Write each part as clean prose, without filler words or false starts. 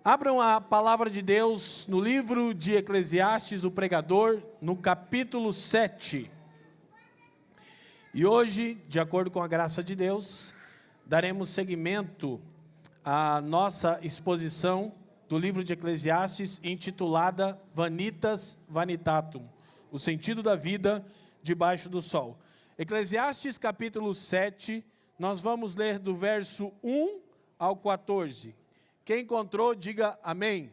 Abram a palavra de Deus no livro de Eclesiastes, o pregador, no capítulo 7. E hoje, de acordo com a graça de Deus, daremos seguimento à nossa exposição do livro de Eclesiastes, intitulada Vanitas Vanitatum, o sentido da vida debaixo do sol. Eclesiastes capítulo 7, nós vamos ler do verso 1 ao 14. Quem encontrou, diga amém.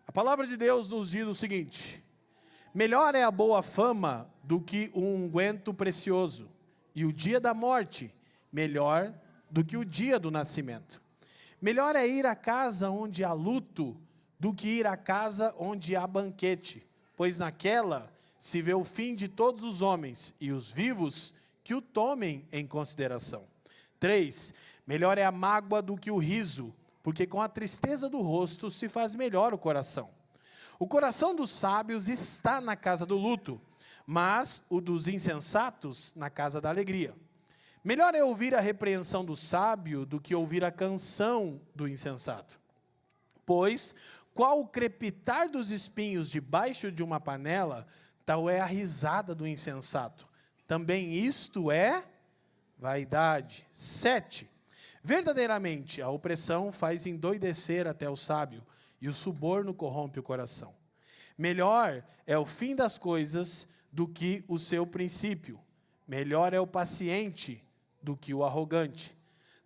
A palavra de Deus nos diz o seguinte: melhor é a boa fama do que o unguento precioso, e o dia da morte melhor do que o dia do nascimento. Melhor é ir à casa onde há luto do que ir à casa onde há banquete, pois naquela se vê o fim de todos os homens, e os vivos que o tomem em consideração. 3. Melhor é a mágoa do que o riso, porque com a tristeza do rosto se faz melhor o coração. O coração dos sábios está na casa do luto, mas o dos insensatos na casa da alegria. Melhor é ouvir a repreensão do sábio do que ouvir a canção do insensato. Pois, qual o crepitar dos espinhos debaixo de uma panela, tal é a risada do insensato. Também isto é vaidade. 7. Verdadeiramente, a opressão faz endoidecer até o sábio, e o suborno corrompe o coração. Melhor é o fim das coisas do que o seu princípio. Melhor é o paciente do que o arrogante.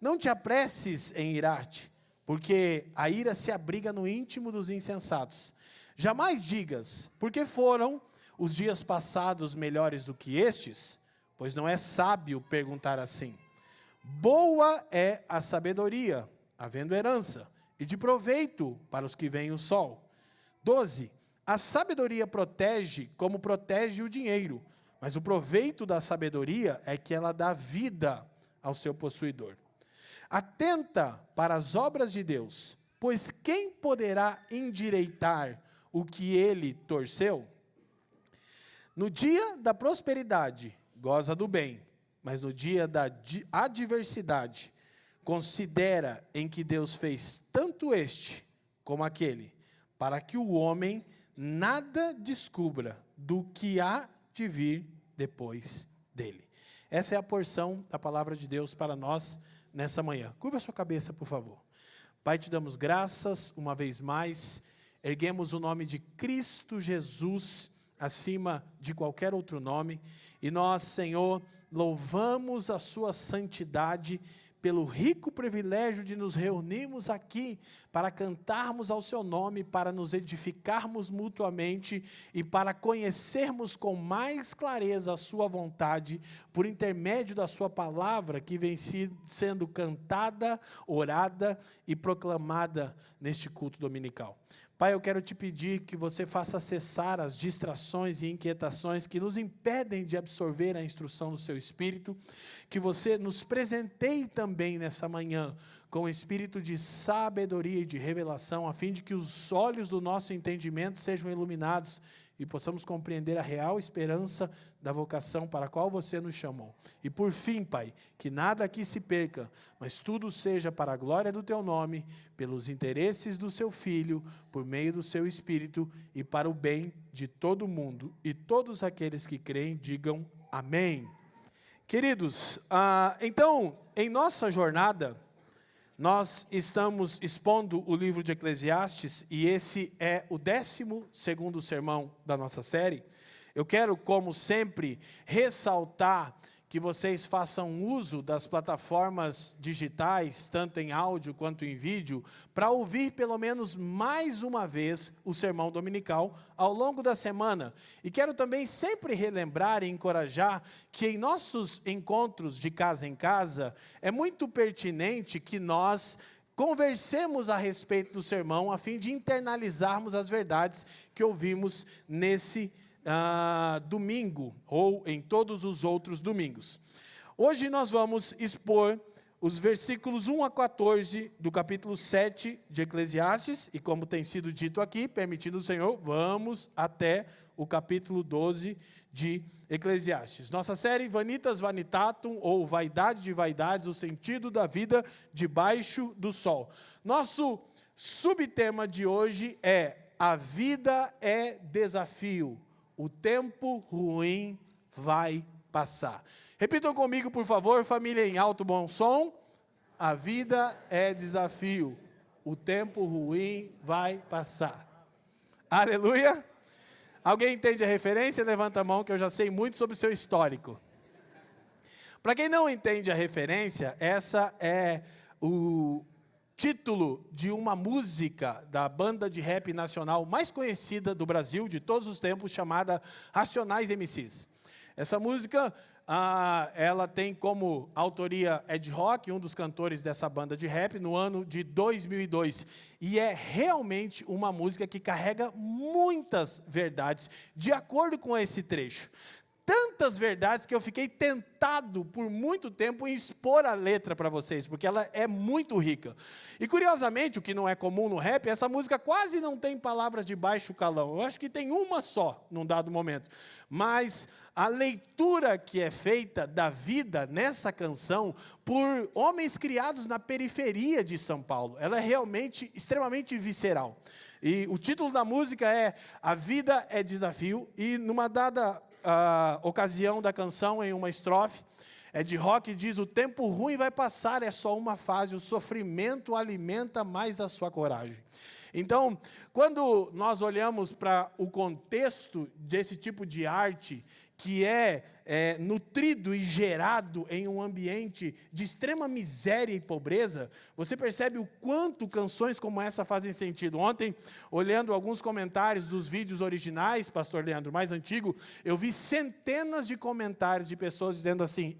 Não te apresses em irar-te, porque a ira se abriga no íntimo dos insensatos. Jamais digas, porque foram os dias passados melhores do que estes? Pois não é sábio perguntar assim. Boa é a sabedoria, havendo herança, e de proveito para os que veem o sol. 12. A sabedoria protege como protege o dinheiro, mas o proveito da sabedoria é que ela dá vida ao seu possuidor. Atenta para as obras de Deus, pois quem poderá endireitar o que ele torceu? No dia da prosperidade, goza do bem, mas no dia da adversidade, considera em que Deus fez tanto este como aquele, para que o homem nada descubra do que há de vir depois dele. Essa é a porção da palavra de Deus para nós nessa manhã. Curva a sua cabeça, por favor. Pai, te damos graças uma vez mais, erguemos o nome de Cristo Jesus acima de qualquer outro nome, e nós, Senhor, louvamos a sua santidade pelo rico privilégio de nos reunirmos aqui para cantarmos ao seu nome, para nos edificarmos mutuamente e para conhecermos com mais clareza a sua vontade por intermédio da sua palavra que vem sendo cantada, orada e proclamada neste culto dominical. Pai, eu quero te pedir que você faça cessar as distrações e inquietações que nos impedem de absorver a instrução do seu Espírito, que você nos presenteie também nessa manhã com o espírito de sabedoria e de revelação, a fim de que os olhos do nosso entendimento sejam iluminados e possamos compreender a real esperança da vocação para a qual você nos chamou. E por fim, Pai, que nada aqui se perca, mas tudo seja para a glória do Teu nome, pelos interesses do Seu Filho, por meio do Seu Espírito e para o bem de todo mundo. E todos aqueles que creem, digam amém. Queridos, então, em nossa jornada, nós estamos expondo o livro de Eclesiastes e esse é o 12º sermão da nossa série. Eu quero, como sempre, ressaltar que vocês façam uso das plataformas digitais, tanto em áudio quanto em vídeo, para ouvir pelo menos mais uma vez o sermão dominical ao longo da semana. E quero também sempre relembrar e encorajar que em nossos encontros de casa em casa, é muito pertinente que nós conversemos a respeito do sermão, a fim de internalizarmos as verdades que ouvimos nesse domingo, ou em todos os outros domingos. Hoje nós vamos expor os versículos 1 a 14 do capítulo 7 de Eclesiastes, e como tem sido dito aqui, permitindo o Senhor, vamos até o capítulo 12 de Eclesiastes. Nossa série Vanitas Vanitatum, ou Vaidade de Vaidades, o sentido da vida debaixo do sol. Nosso subtema de hoje é: a vida é desafio, o tempo ruim vai passar. Repitam comigo, por favor, família, em alto bom som. A vida é desafio, o tempo ruim vai passar. Aleluia! Alguém entende a referência? Levanta a mão que eu já sei muito sobre o seu histórico. Para quem não entende a referência, essa é o título de uma música da banda de rap nacional mais conhecida do Brasil de todos os tempos, chamada Racionais MCs. Essa música, ela tem como autoria Ed Rock, um dos cantores dessa banda de rap, no ano de 2002. E é realmente uma música que carrega muitas verdades, de acordo com esse trecho. Tantas verdades que eu fiquei tentado por muito tempo em expor a letra para vocês, porque ela é muito rica. E curiosamente, o que não é comum no rap, essa música quase não tem palavras de baixo calão. Eu acho que tem uma só, num dado momento. Mas a leitura que é feita da vida nessa canção por homens criados na periferia de São Paulo, ela é realmente extremamente visceral. E o título da música é A Vida é Desafio, e numa dada ocasião da canção, em uma estrofe, Ed Rock diz: o tempo ruim vai passar, é só uma fase, o sofrimento alimenta mais a sua coragem. Então, quando nós olhamos para o contexto desse tipo de arte, que é nutrido e gerado em um ambiente de extrema miséria e pobreza, você percebe o quanto canções como essa fazem sentido. Ontem, olhando alguns comentários dos vídeos originais, pastor Leandro, mais antigo, eu vi centenas de comentários de pessoas dizendo assim: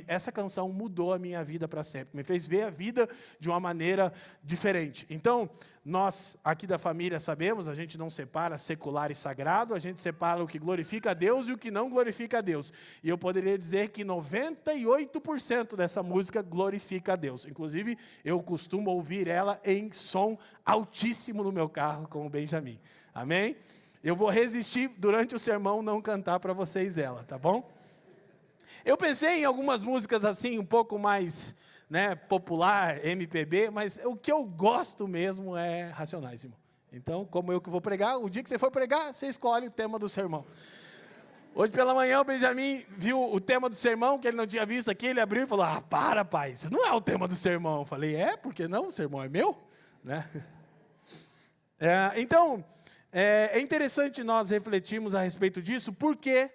essa canção mudou a minha vida para sempre, me fez ver a vida de uma maneira diferente. Então, nós aqui da família sabemos, a gente não separa secular e sagrado, a gente separa o que glorifica a Deus e o que não glorifica a Deus. E eu poderia dizer que 98% dessa música glorifica a Deus. Inclusive, eu costumo ouvir ela em som altíssimo no meu carro, como o Benjamin. Amém? Eu vou resistir durante o sermão não cantar para vocês ela, tá bom? Eu pensei em algumas músicas assim, um pouco mais popular, MPB, mas o que eu gosto mesmo é Racionais, irmão. Então, como eu que vou pregar, o dia que você for pregar, você escolhe o tema do sermão. Hoje pela manhã o Benjamin viu o tema do sermão, que ele não tinha visto aqui, ele abriu e falou: para, pai, isso não é o tema do sermão. Eu falei: por que não? O sermão é meu? Né? Então, é interessante nós refletirmos a respeito disso, porque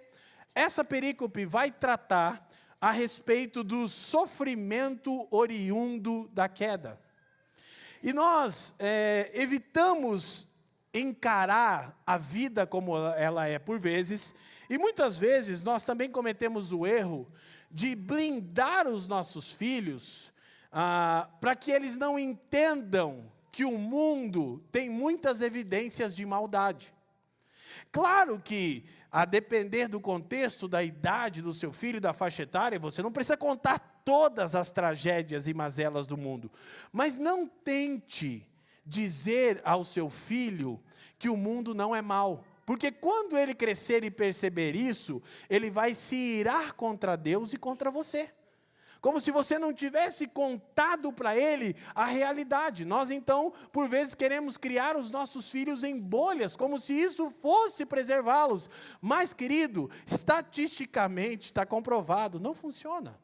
essa perícope vai tratar a respeito do sofrimento oriundo da queda. E nós evitamos encarar a vida como ela é por vezes, e muitas vezes nós também cometemos o erro de blindar os nossos filhos para que eles não entendam que o mundo tem muitas evidências de maldade. Claro que, a depender do contexto, da idade do seu filho, da faixa etária, você não precisa contar todas as tragédias e mazelas do mundo. Mas não tente dizer ao seu filho que o mundo não é mau. Porque quando ele crescer e perceber isso, ele vai se irar contra Deus e contra você. Como se você não tivesse contado para ele a realidade. Nós, então, por vezes queremos criar os nossos filhos em bolhas, como se isso fosse preservá-los. Mas, querido, estatisticamente está comprovado, não funciona.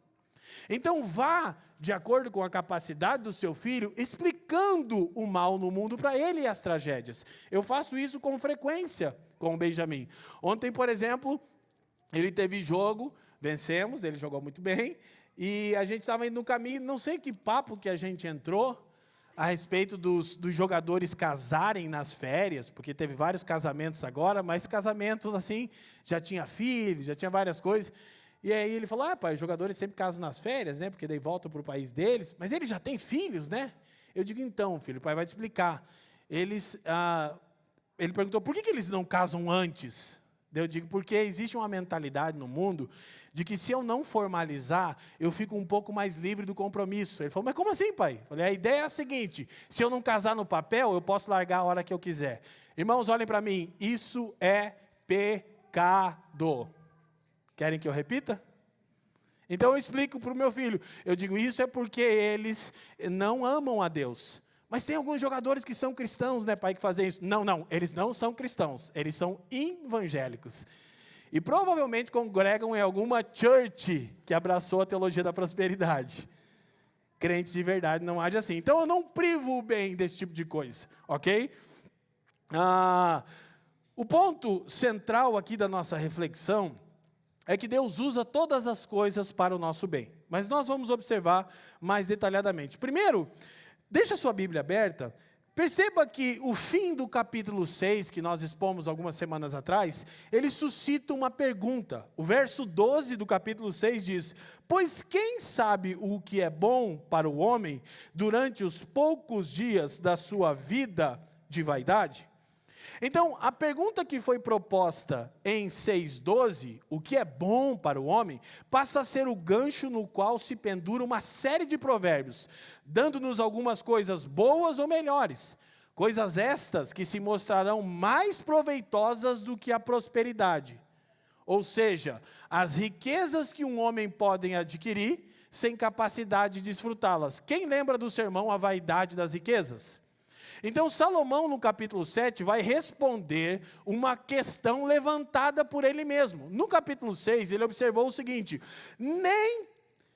Então, vá, de acordo com a capacidade do seu filho, explicando o mal no mundo para ele e as tragédias. Eu faço isso com frequência com o Benjamin. Ontem, por exemplo, ele teve jogo, vencemos, ele jogou muito bem. E a gente estava indo no caminho, não sei que papo que a gente entrou a respeito dos jogadores casarem nas férias, porque teve vários casamentos agora, mas casamentos assim, já tinha filhos, já tinha várias coisas. E aí ele falou: pai, os jogadores sempre casam nas férias, né? Porque daí voltam para o país deles, mas eles já têm filhos, né? Eu digo: então, filho, o pai vai te explicar. Ele perguntou: por que eles não casam antes? Eu digo: porque existe uma mentalidade no mundo de que se eu não formalizar, eu fico um pouco mais livre do compromisso. Ele falou: mas como assim, pai? Eu falei: a ideia é a seguinte: se eu não casar no papel, eu posso largar a hora que eu quiser. Irmãos, olhem para mim, isso é pecado. Querem que eu repita? Então eu explico para o meu filho. Eu digo: isso é porque eles não amam a Deus. Mas tem alguns jogadores que são cristãos, né, pai, que fazem isso. Não, eles não são cristãos, eles são evangélicos. E provavelmente congregam em alguma church que abraçou a teologia da prosperidade. Crente de verdade não age assim. Então eu não privo o bem desse tipo de coisa, ok? O ponto central aqui da nossa reflexão é que Deus usa todas as coisas para o nosso bem. Mas nós vamos observar mais detalhadamente. Primeiro, deixa a sua Bíblia aberta. Perceba que o fim do capítulo 6, que nós expomos algumas semanas atrás, ele suscita uma pergunta. O verso 12 do capítulo 6 diz: pois quem sabe o que é bom para o homem durante os poucos dias da sua vida de vaidade? Então, a pergunta que foi proposta em 6,12, o que é bom para o homem, passa a ser o gancho no qual se pendura uma série de provérbios, dando-nos algumas coisas boas ou melhores, coisas estas que se mostrarão mais proveitosas do que a prosperidade. Ou seja, as riquezas que um homem pode adquirir sem capacidade de desfrutá-las. Quem lembra do sermão A Vaidade das Riquezas? Então Salomão no capítulo 7 vai responder uma questão levantada por ele mesmo. No capítulo 6 ele observou o seguinte: nem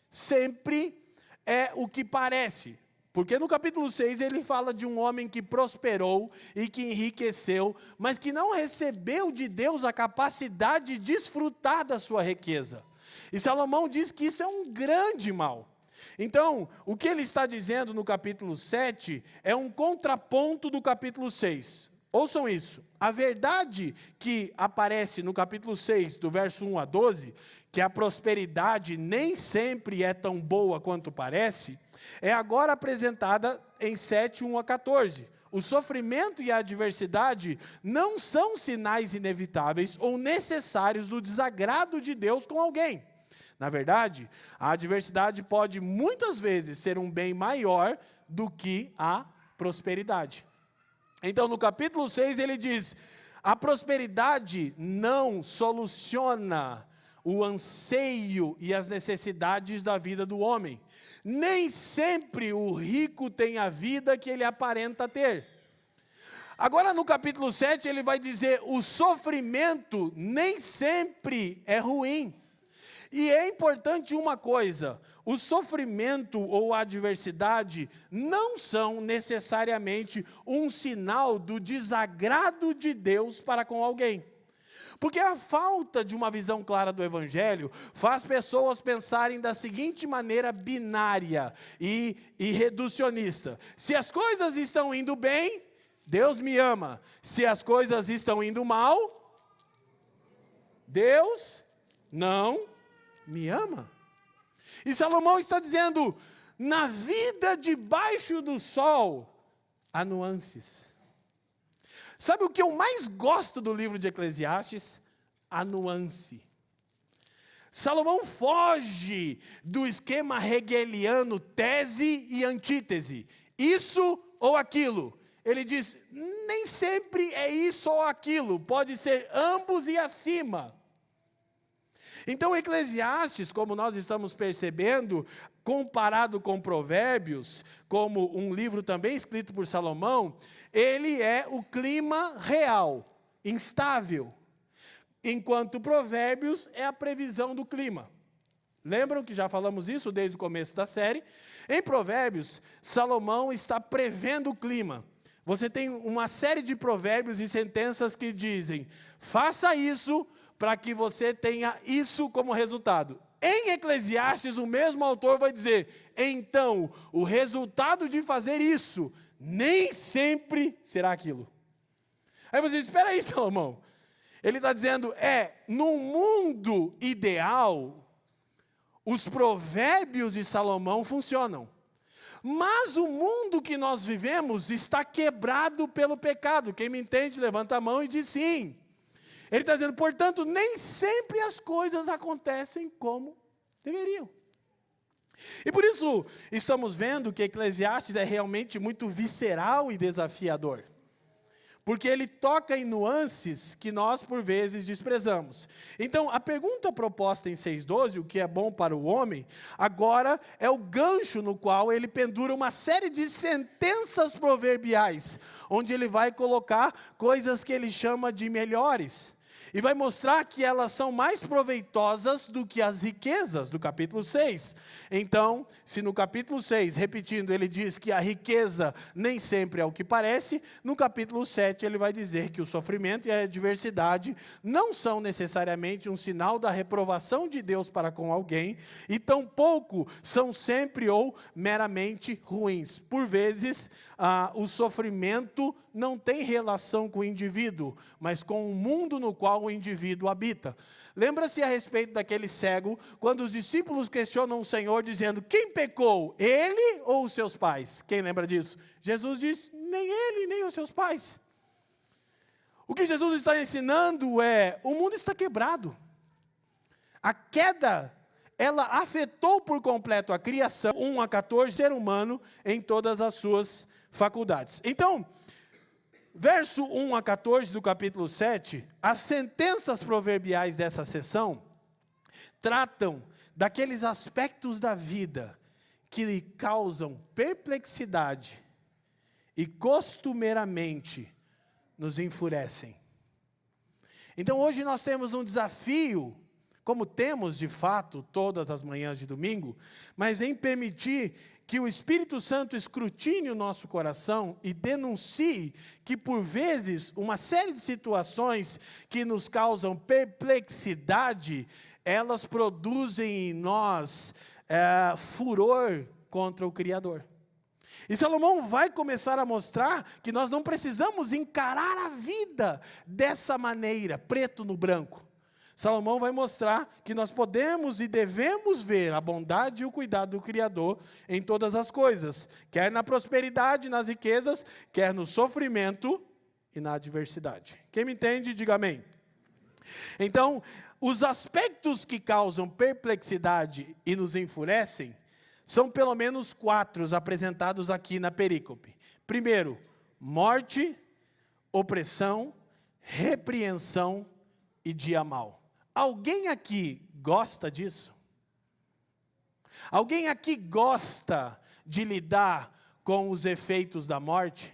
sempre é o que parece. Porque no capítulo 6 ele fala de um homem que prosperou e que enriqueceu, mas que não recebeu de Deus a capacidade de desfrutar da sua riqueza. E Salomão diz que isso é um grande mal. Então, o que ele está dizendo no capítulo 7 é um contraponto do capítulo 6. Ouçam isso. A verdade que aparece no capítulo 6, do verso 1 a 12, que a prosperidade nem sempre é tão boa quanto parece, é agora apresentada em 7, 1 a 14. O sofrimento e a adversidade não são sinais inevitáveis ou necessários do desagrado de Deus com alguém. Na verdade, a adversidade pode muitas vezes ser um bem maior do que a prosperidade. Então, no capítulo 6, ele diz: a prosperidade não soluciona o anseio e as necessidades da vida do homem. Nem sempre o rico tem a vida que ele aparenta ter. Agora, no capítulo 7, ele vai dizer: o sofrimento nem sempre é ruim. E é importante uma coisa: o sofrimento ou a adversidade não são necessariamente um sinal do desagrado de Deus para com alguém. Porque a falta de uma visão clara do Evangelho faz pessoas pensarem da seguinte maneira binária e reducionista: se as coisas estão indo bem, Deus me ama. Se as coisas estão indo mal, Deus não me ama. E Salomão está dizendo: na vida debaixo do sol há nuances. Sabe o que eu mais gosto do livro de Eclesiastes? A nuance. Salomão foge do esquema hegeliano, tese e antítese, isso ou aquilo. Ele diz: nem sempre é isso ou aquilo, pode ser ambos e acima. Então, Eclesiastes, como nós estamos percebendo, comparado com Provérbios, como um livro também escrito por Salomão, ele é o clima real, instável, enquanto Provérbios é a previsão do clima. Lembram que já falamos isso desde o começo da série? Em Provérbios, Salomão está prevendo o clima. Você tem uma série de provérbios e sentenças que dizem: faça isso para que você tenha isso como resultado. Em Eclesiastes, o mesmo autor vai dizer: então, o resultado de fazer isso nem sempre será aquilo. Aí você diz: espera aí, Salomão. Ele está dizendo, no mundo ideal, os provérbios de Salomão funcionam. Mas o mundo que nós vivemos está quebrado pelo pecado. Quem me entende, levanta a mão e diz sim. Ele está dizendo, portanto, nem sempre as coisas acontecem como deveriam. E por isso, estamos vendo que Eclesiastes é realmente muito visceral e desafiador. porque ele toca em nuances que nós, por vezes, desprezamos. Então, a pergunta proposta em 6,12, o que é bom para o homem, agora é o gancho no qual ele pendura uma série de sentenças proverbiais, onde ele vai colocar coisas que ele chama de melhores. E vai mostrar que elas são mais proveitosas do que as riquezas do capítulo 6. Então, se no capítulo 6, repetindo, ele diz que a riqueza nem sempre é o que parece, no capítulo 7 ele vai dizer que o sofrimento e a adversidade não são necessariamente um sinal da reprovação de Deus para com alguém, e tampouco são sempre ou meramente ruins. Por vezes, o sofrimento não tem relação com o indivíduo, mas com o mundo no qual o indivíduo habita. Lembra-se a respeito daquele cego, quando os discípulos questionam o Senhor, dizendo: quem pecou, ele ou os seus pais? Quem lembra disso? Jesus diz: nem ele, nem os seus pais. O que Jesus está ensinando é: o mundo está quebrado. A queda, ela afetou por completo a criação, 1-14, ser humano em todas as suas faculdades. Então, verso 1-14 do capítulo 7, as sentenças proverbiais dessa sessão tratam daqueles aspectos da vida que lhe causam perplexidade e costumeiramente nos enfurecem. Então hoje nós temos um desafio, como temos de fato todas as manhãs de domingo, mas em permitir que o Espírito Santo escrutine o nosso coração e denuncie que, por vezes, uma série de situações que nos causam perplexidade, elas produzem em nós furor contra o Criador. E Salomão vai começar a mostrar que nós não precisamos encarar a vida dessa maneira, preto no branco. Salomão vai mostrar que nós podemos e devemos ver a bondade e o cuidado do Criador em todas as coisas, quer na prosperidade, nas riquezas, quer no sofrimento e na adversidade. Quem me entende, diga amém. Então, os aspectos que causam perplexidade e nos enfurecem são pelo menos 4 apresentados aqui na perícope. Primeiro, morte, opressão, repreensão e dia mau. Alguém aqui gosta disso? Alguém aqui gosta de lidar com os efeitos da morte?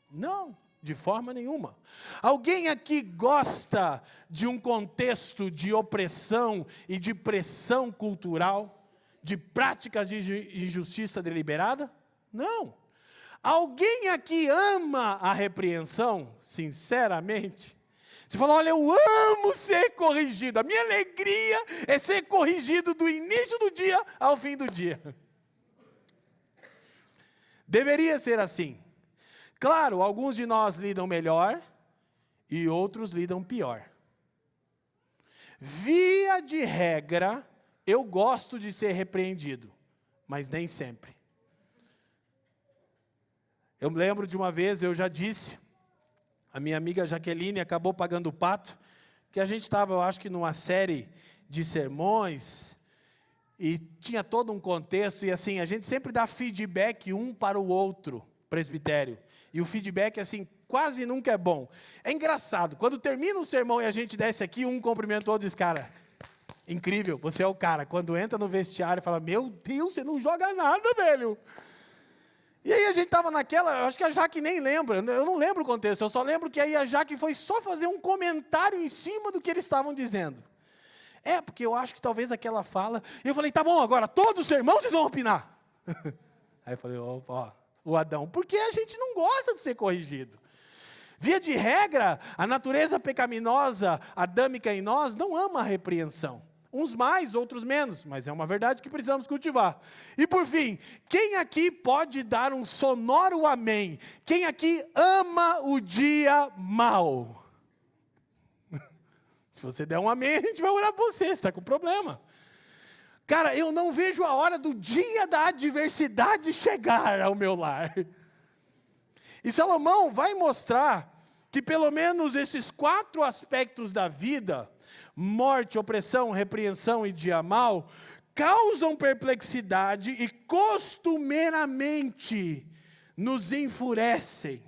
Não, de forma nenhuma. Alguém aqui gosta de um contexto de opressão e de pressão cultural, de práticas de injustiça deliberada? Não. Alguém aqui ama a repreensão, sinceramente? Você fala: olha, eu amo ser corrigido, a minha alegria é ser corrigido do início do dia ao fim do dia. Deveria ser assim. Claro, alguns de nós lidam melhor e outros lidam pior. Via de regra, eu gosto de ser repreendido, mas nem sempre. Eu me lembro de uma vez, eu já disse, a minha amiga Jaqueline acabou pagando o pato, que a gente estava, eu acho que numa série de sermões, e tinha todo um contexto, e assim, a gente sempre dá feedback um para o outro, presbitério, e o feedback, assim, quase nunca é bom. É engraçado, quando termina o sermão e a gente desce aqui, um cumprimenta o outro e diz: cara, incrível, você é o cara. Quando entra no vestiário, fala: meu Deus, você não joga nada, velho. E aí a gente estava naquela, eu acho que a Jaque nem lembra, eu não lembro o contexto, eu só lembro que aí a Jaque foi só fazer um comentário em cima do que eles estavam dizendo. Porque eu acho que talvez aquela fala, e eu falei: tá bom, agora todo o sermão vocês vão opinar. Aí eu falei: opa, o Adão, porque a gente não gosta de ser corrigido. Via de regra, a natureza pecaminosa, adâmica em nós, não ama a repreensão. Uns mais, outros menos, mas é uma verdade que precisamos cultivar. E por fim, quem aqui pode dar um sonoro amém? Quem aqui ama o dia mau? Se você der um amém, a gente vai orar por você, você está com problema. Cara, eu não vejo a hora do dia da adversidade chegar ao meu lar. E Salomão vai mostrar que pelo menos esses 4 aspectos da vida, morte, opressão, repreensão e dia mau, causam perplexidade e costumeiramente nos enfurecem,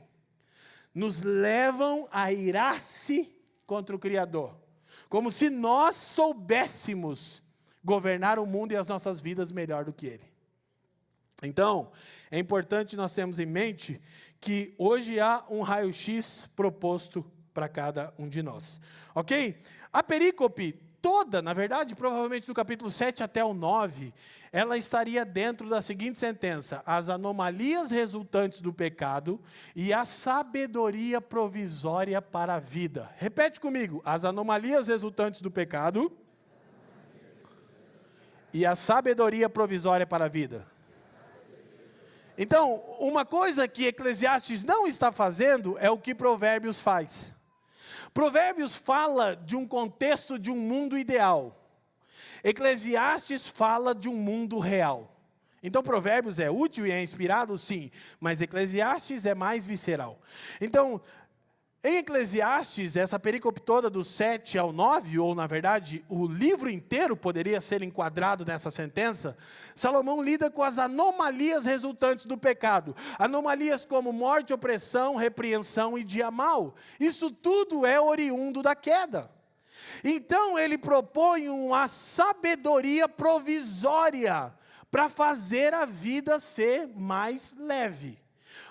nos levam a irar-se contra o Criador. Como se nós soubéssemos governar o mundo e as nossas vidas melhor do que Ele. Então, é importante nós termos em mente que hoje há um raio-x proposto para cada um de nós. Ok? A perícope toda, na verdade, provavelmente do capítulo 7 até o 9, ela estaria dentro da seguinte sentença: as anomalias resultantes do pecado e a sabedoria provisória para a vida. Repete comigo: as anomalias resultantes do pecado e a sabedoria provisória para a vida. Então, uma coisa que Eclesiastes não está fazendo é o que Provérbios faz. Provérbios fala de um contexto de um mundo ideal. Eclesiastes fala de um mundo real. Então, Provérbios é útil e é inspirado, sim, mas Eclesiastes é mais visceral. Então, em Eclesiastes, essa perícope toda do 7 ao 9, ou na verdade, o livro inteiro poderia ser enquadrado nessa sentença, Salomão lida com as anomalias resultantes do pecado. Anomalias como morte, opressão, repreensão e dia mau. Isso tudo é oriundo da queda. Então ele propõe uma sabedoria provisória para fazer a vida ser mais leve.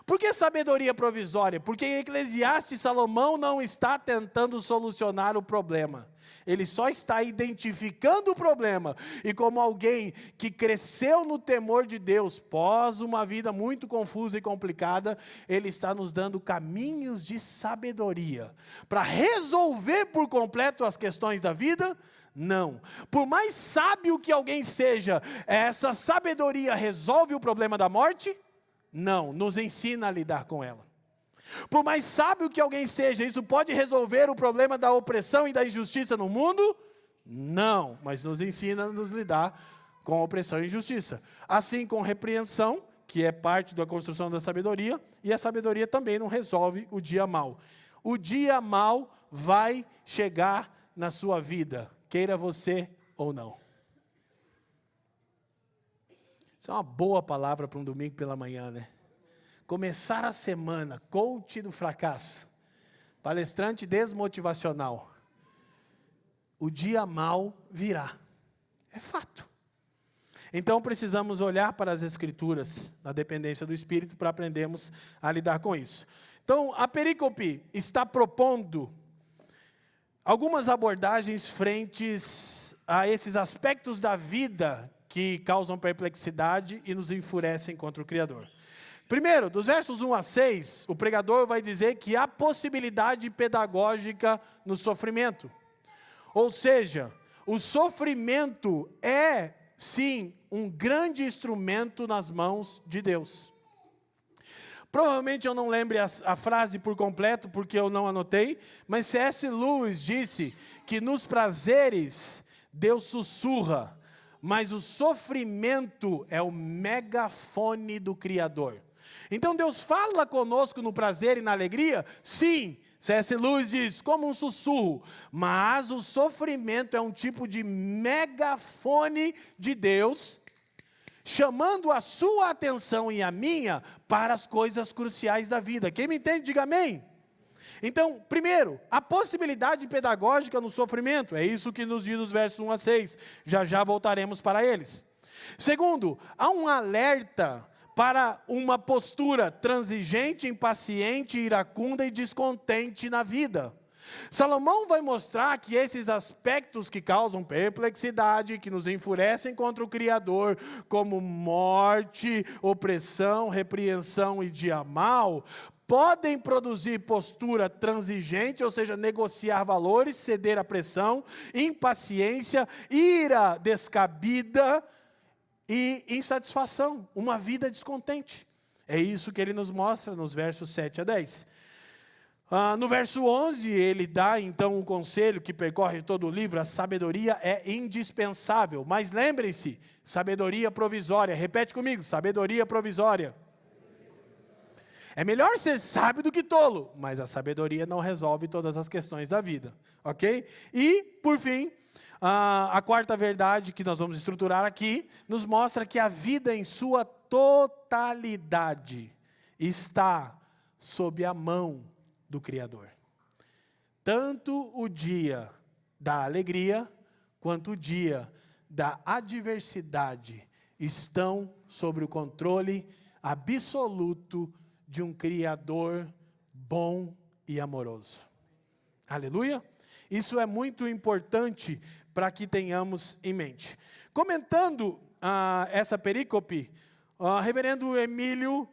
Por que sabedoria provisória? Porque em Eclesiastes, Salomão não está tentando solucionar o problema. Ele só está identificando o problema. E como alguém que cresceu no temor de Deus, pós uma vida muito confusa e complicada, ele está nos dando caminhos de sabedoria. Para resolver por completo as questões da vida? Não. Por mais sábio que alguém seja, essa sabedoria resolve o problema da morte? Não, nos ensina a lidar com ela. Por mais sábio que alguém seja, isso pode resolver o problema da opressão e da injustiça no mundo? Não, mas nos ensina a nos lidar com a opressão e injustiça. Assim com repreensão, que é parte da construção da sabedoria, e a sabedoria também não resolve o dia mau. O dia mau vai chegar na sua vida, queira você ou não. Isso é uma boa palavra para um domingo pela manhã, né? Começar a semana, coach do fracasso, palestrante desmotivacional. O dia mau virá. É fato. Então precisamos olhar para as Escrituras, na dependência do Espírito, para aprendermos a lidar com isso. Então, a perícope está propondo algumas abordagens frentes a esses aspectos da vida que causam perplexidade e nos enfurecem contra o Criador. Primeiro, dos versos 1 a 6, o pregador vai dizer que há possibilidade pedagógica no sofrimento. Ou seja, o sofrimento é, sim, um grande instrumento nas mãos de Deus. Provavelmente eu não lembre a frase por completo, porque eu não anotei, mas C.S. Lewis disse que nos prazeres Deus sussurra, mas o sofrimento é o megafone do Criador. Então Deus fala conosco no prazer e na alegria? Sim, C.S. Lewis diz, como um sussurro, mas o sofrimento é um tipo de megafone de Deus, chamando a sua atenção e a minha para as coisas cruciais da vida. Quem me entende, diga amém. Então, primeiro, a possibilidade pedagógica no sofrimento, é isso que nos diz os versos 1 a 6, já voltaremos para eles. Segundo, há um alerta para uma postura transigente, impaciente, iracunda e descontente na vida. Salomão vai mostrar que esses aspectos que causam perplexidade, que nos enfurecem contra o Criador, como morte, opressão, repreensão e dia mau, podem produzir postura transigente, ou seja, negociar valores, ceder à pressão, impaciência, ira descabida e insatisfação, uma vida descontente. É isso que ele nos mostra nos versos 7 a 10. No verso 11, ele dá então um conselho que percorre todo o livro: a sabedoria é indispensável. Mas lembrem-se, sabedoria provisória. Repete comigo, sabedoria provisória. É melhor ser sábio do que tolo, mas a sabedoria não resolve todas as questões da vida, ok? E, por fim, a quarta verdade que nós vamos estruturar aqui, nos mostra que a vida em sua totalidade está sob a mão do Criador. Tanto o dia da alegria, quanto o dia da adversidade estão sob o controle absoluto de um Criador bom e amoroso. Aleluia? Isso é muito importante para que tenhamos em mente. Comentando essa perícope, reverendo Emílio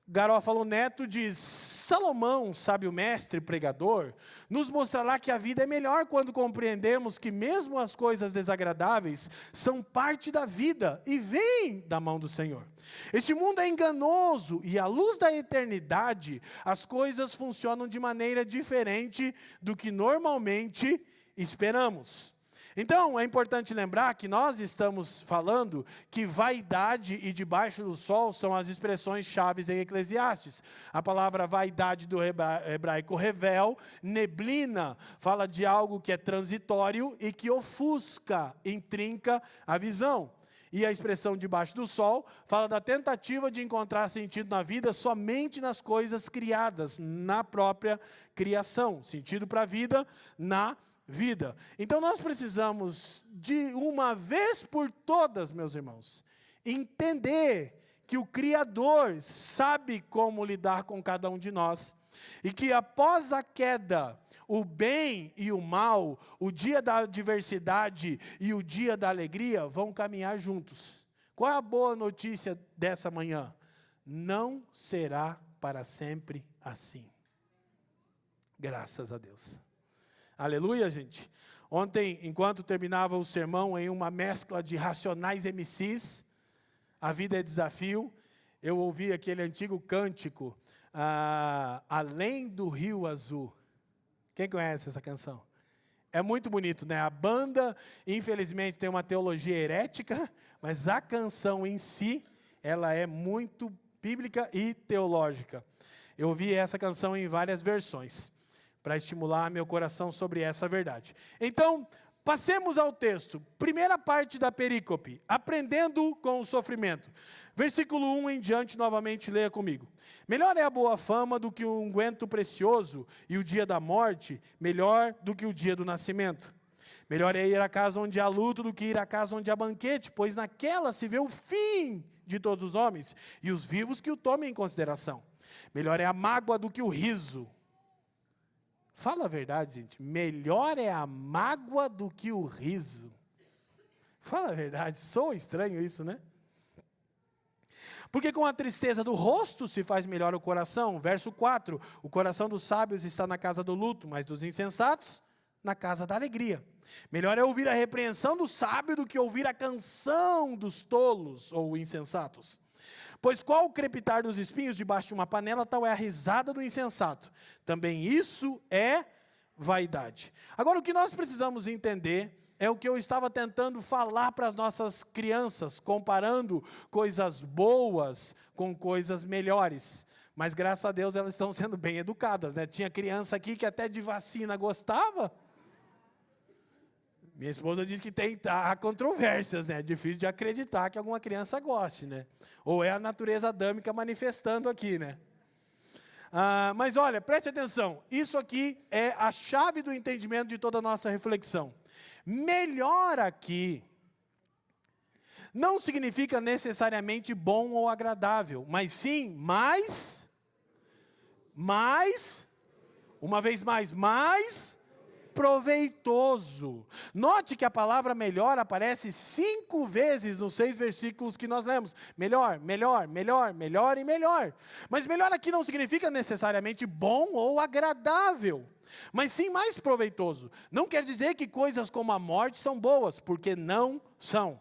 Garófalo Neto diz: Salomão, sábio mestre pregador, nos mostrará que a vida é melhor quando compreendemos que mesmo as coisas desagradáveis são parte da vida e vêm da mão do Senhor. Este mundo é enganoso e à luz da eternidade as coisas funcionam de maneira diferente do que normalmente esperamos. Então, é importante lembrar que nós estamos falando que vaidade e debaixo do sol são as expressões chaves em Eclesiastes. A palavra vaidade do hebraico revel, neblina, fala de algo que é transitório e que ofusca, intrinca a visão. E a expressão debaixo do sol fala da tentativa de encontrar sentido na vida somente nas coisas criadas, na própria criação. Sentido para a vida, na vida. Então nós precisamos de uma vez por todas, meus irmãos, entender que o Criador sabe como lidar com cada um de nós e que após a queda, o bem e o mal, o dia da adversidade e o dia da alegria vão caminhar juntos. Qual é a boa notícia dessa manhã? Não será para sempre assim. Graças a Deus. Aleluia, gente. Ontem, enquanto terminava o sermão em uma mescla de Racionais MCs, A Vida é Desafio, eu ouvi aquele antigo cântico, Além do Rio Azul. Quem conhece essa canção? É muito bonito, né? A banda, infelizmente, tem uma teologia herética, mas a canção em si, ela é muito bíblica e teológica. Eu ouvi essa canção em várias versões, para estimular meu coração sobre essa verdade. Então, passemos ao texto. Primeira parte da perícope, aprendendo com o sofrimento. Versículo 1 em diante, novamente, leia comigo. Melhor é a boa fama do que o unguento precioso, e o dia da morte, melhor do que o dia do nascimento. Melhor é ir à casa onde há luto do que ir à casa onde há banquete, pois naquela se vê o fim de todos os homens, e os vivos que o tomem em consideração. Melhor é a mágoa do que o riso. Fala a verdade, gente. Melhor é a mágoa do que o riso. Fala a verdade. Soa estranho isso, né? Porque com a tristeza do rosto se faz melhor o coração. Verso 4. O coração dos sábios está na casa do luto, mas dos insensatos, na casa da alegria. Melhor é ouvir a repreensão do sábio do que ouvir a canção dos tolos ou insensatos. Pois qual o crepitar dos espinhos debaixo de uma panela, tal é a risada do insensato. Também isso é vaidade. Agora, o que nós precisamos entender é o que eu estava tentando falar para as nossas crianças, comparando coisas boas com coisas melhores. Mas, graças a Deus, elas estão sendo bem educadas, né? Tinha criança aqui que até de vacina gostava. Minha esposa diz que há controvérsias, né? É difícil de acreditar que alguma criança goste, né? Ou é a natureza adâmica manifestando aqui, né? Mas olha, preste atenção. Isso aqui é a chave do entendimento de toda a nossa reflexão. Melhor aqui não significa necessariamente bom ou agradável, mas sim mais, uma vez mais proveitoso. Note que a palavra melhor aparece 5 vezes nos 6 versículos que nós lemos. Melhor, melhor, melhor, melhor e melhor. Mas melhor aqui não significa necessariamente bom ou agradável, mas sim mais proveitoso. Não quer dizer que coisas como a morte são boas, porque não são.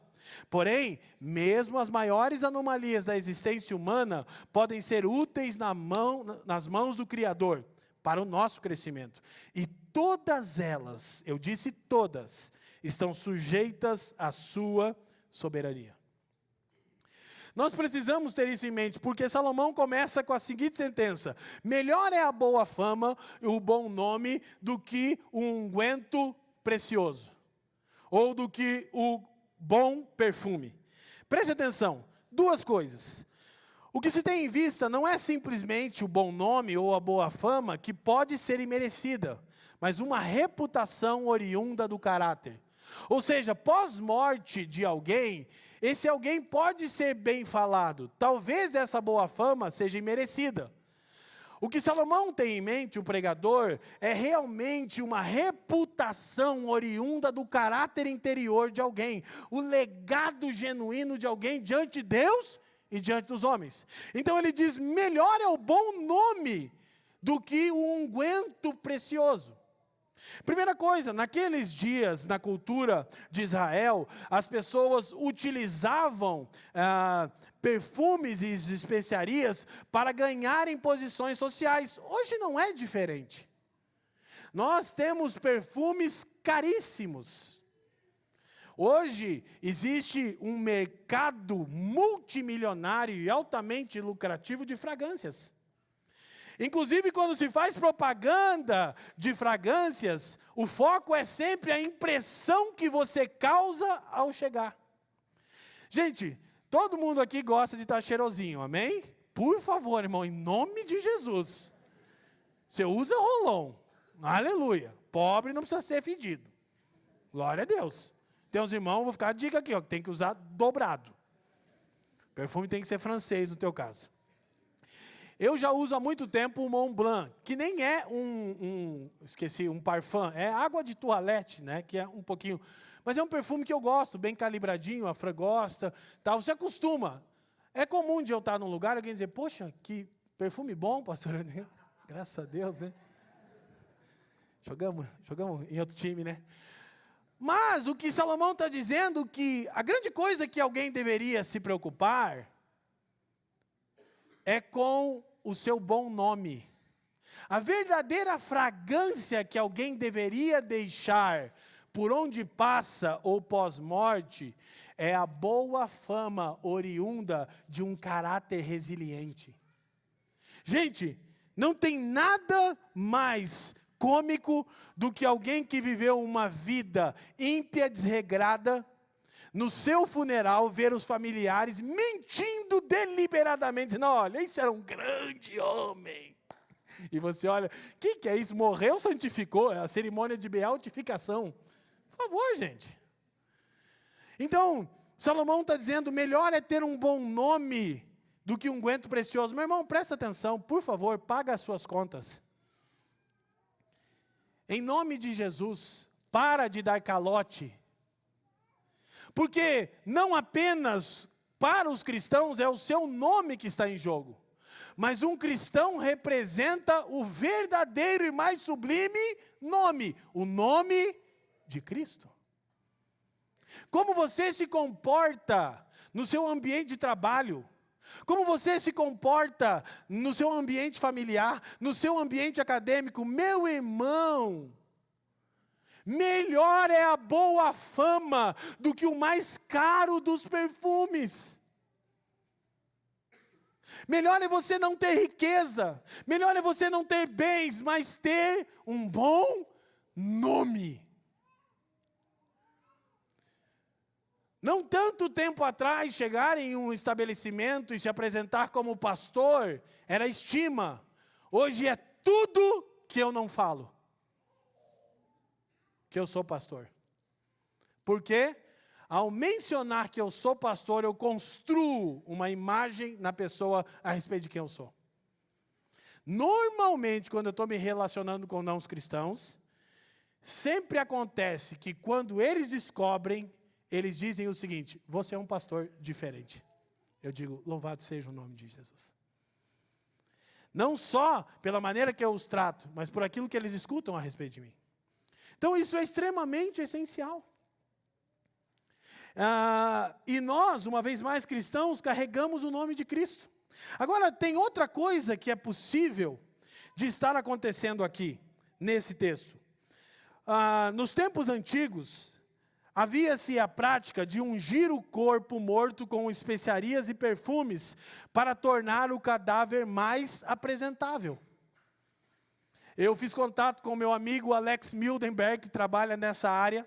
Porém, mesmo as maiores anomalias da existência humana podem ser úteis nas mãos do Criador, para o nosso crescimento. E todas elas, eu disse todas, estão sujeitas à sua soberania. Nós precisamos ter isso em mente, porque Salomão começa com a seguinte sentença: melhor é a boa fama e o bom nome do que o unguento precioso, ou do que o bom perfume. Preste atenção, 2 coisas. O que se tem em vista não é simplesmente o bom nome ou a boa fama, que pode ser imerecida, mas uma reputação oriunda do caráter. Ou seja, pós-morte de alguém, esse alguém pode ser bem falado. Talvez essa boa fama seja imerecida. O que Salomão tem em mente, o pregador, é realmente uma reputação oriunda do caráter interior de alguém. O legado genuíno de alguém diante de Deus e diante dos homens. Então ele diz, melhor é o bom nome do que o unguento precioso. Primeira coisa, naqueles dias, na cultura de Israel, as pessoas utilizavam perfumes e especiarias para ganharem posições sociais. Hoje não é diferente. Nós temos perfumes caríssimos. Hoje existe um mercado multimilionário e altamente lucrativo de fragrâncias. Inclusive, quando se faz propaganda de fragrâncias, o foco é sempre a impressão que você causa ao chegar. Gente, todo mundo aqui gosta de estar cheirosinho, amém? Por favor, irmão, em nome de Jesus. Você usa Rolon, aleluia. Pobre não precisa ser fedido. Glória a Deus. Tem uns irmãos, vou ficar a dica aqui, ó, que tem que usar dobrado. Perfume tem que ser francês no teu caso. Eu já uso há muito tempo o Mont Blanc, que nem é um parfum, é água de toalete, né, que é um pouquinho, mas é um perfume que eu gosto, bem calibradinho, a Fran gosta, tal, você acostuma. É comum de eu estar num lugar e alguém dizer, poxa, que perfume bom, pastor. Graças a Deus, né? Jogamos em outro time, né? Mas o que Salomão está dizendo, que a grande coisa que alguém deveria se preocupar é com o seu bom nome. A verdadeira fragrância que alguém deveria deixar por onde passa ou pós-morte é a boa fama oriunda de um caráter resiliente. Gente, não tem nada mais cômico do que alguém que viveu uma vida ímpia, desregrada, no seu funeral, ver os familiares mentindo deliberadamente, dizendo, olha, isso era um grande homem. E você olha, o que é isso? Morreu, santificou, é a cerimônia de beatificação. Por favor, gente. Então, Salomão está dizendo, melhor é ter um bom nome do que um unguento precioso. Meu irmão, presta atenção, por favor, paga as suas contas. Em nome de Jesus, para de dar calote. Porque não apenas para os cristãos é o seu nome que está em jogo, mas um cristão representa o verdadeiro e mais sublime nome, o nome de Cristo. Como você se comporta no seu ambiente de trabalho, como você se comporta no seu ambiente familiar, no seu ambiente acadêmico, meu irmão, melhor é a boa fama do que o mais caro dos perfumes. Melhor é você não ter riqueza, melhor é você não ter bens, mas ter um bom nome. Não tanto tempo atrás, chegar em um estabelecimento e se apresentar como pastor, era estima. Hoje é tudo que eu não falo. Que eu sou pastor. Por quê? Ao mencionar que eu sou pastor, eu construo uma imagem na pessoa a respeito de quem eu sou. Normalmente, quando eu estou me relacionando com não cristãos, sempre acontece que quando eles descobrem, eles dizem o seguinte, você é um pastor diferente. Eu digo, louvado seja o nome de Jesus. Não só pela maneira que eu os trato, mas por aquilo que eles escutam a respeito de mim. Então isso é extremamente essencial. E nós, uma vez mais cristãos, carregamos o nome de Cristo. Agora, tem outra coisa que é possível de estar acontecendo aqui, nesse texto. Nos tempos antigos, havia-se a prática de ungir o corpo morto com especiarias e perfumes para tornar o cadáver mais apresentável. Eu fiz contato com meu amigo Alex Mildenberg, que trabalha nessa área.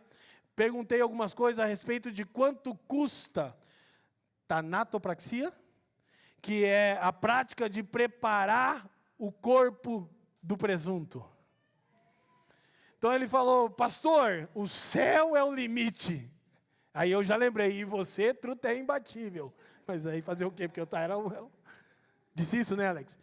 Perguntei algumas coisas a respeito de quanto custa tanatopraxia, que é a prática de preparar o corpo do presunto. Então ele falou, pastor, o céu é o limite. Aí eu já lembrei, e você, truta, é imbatível. Mas aí fazer o quê? Porque eu disse isso, né, Alex?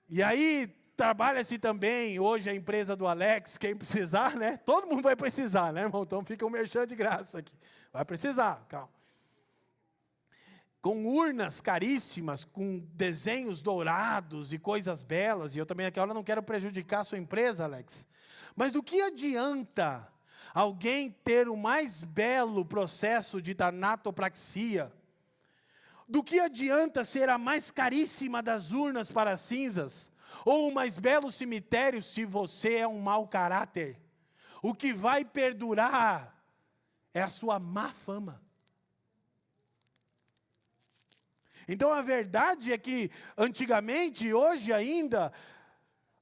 E aí trabalha-se também, hoje a empresa do Alex, quem precisar, né? Todo mundo vai precisar, né, irmão? Então fica um merchan de graça aqui. Vai precisar, calma. Com urnas caríssimas, com desenhos dourados e coisas belas, e eu também aquela hora não quero prejudicar a sua empresa, Alex. Mas do que adianta alguém ter o mais belo processo de tanatopraxia? Do que adianta ser a mais caríssima das urnas para cinzas? Ou o mais belo cemitério se você é um mau caráter? O que vai perdurar é a sua má fama. Então a verdade é que antigamente e hoje ainda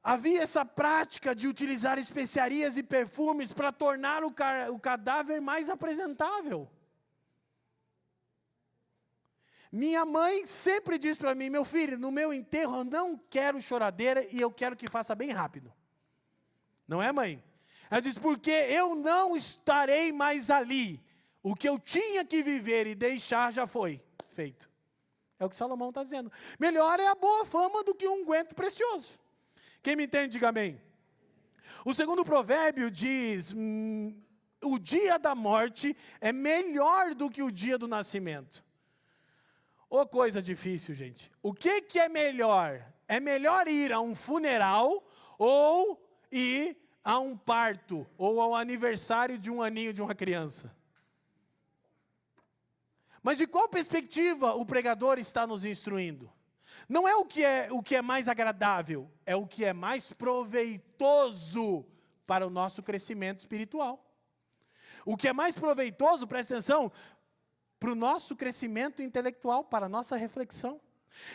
havia essa prática de utilizar especiarias e perfumes para tornar o cadáver mais apresentável. Minha mãe sempre diz para mim, meu filho, no meu enterro eu não quero choradeira e eu quero que faça bem rápido. Não é, mãe? Ela diz, porque eu não estarei mais ali. O que eu tinha que viver e deixar já foi feito. É o que Salomão está dizendo. Melhor é a boa fama do que um unguento precioso. Quem me entende, diga amém. O segundo provérbio diz, o dia da morte é melhor do que o dia do nascimento. Ô coisa difícil, gente. O que é melhor? É melhor ir a um funeral ou ir a um parto ou ao aniversário de um aninho de uma criança? Mas de qual perspectiva o pregador está nos instruindo? Não é o que é mais agradável, é o que é mais proveitoso para o nosso crescimento espiritual. O que é mais proveitoso, presta atenção, para o nosso crescimento intelectual, para a nossa reflexão.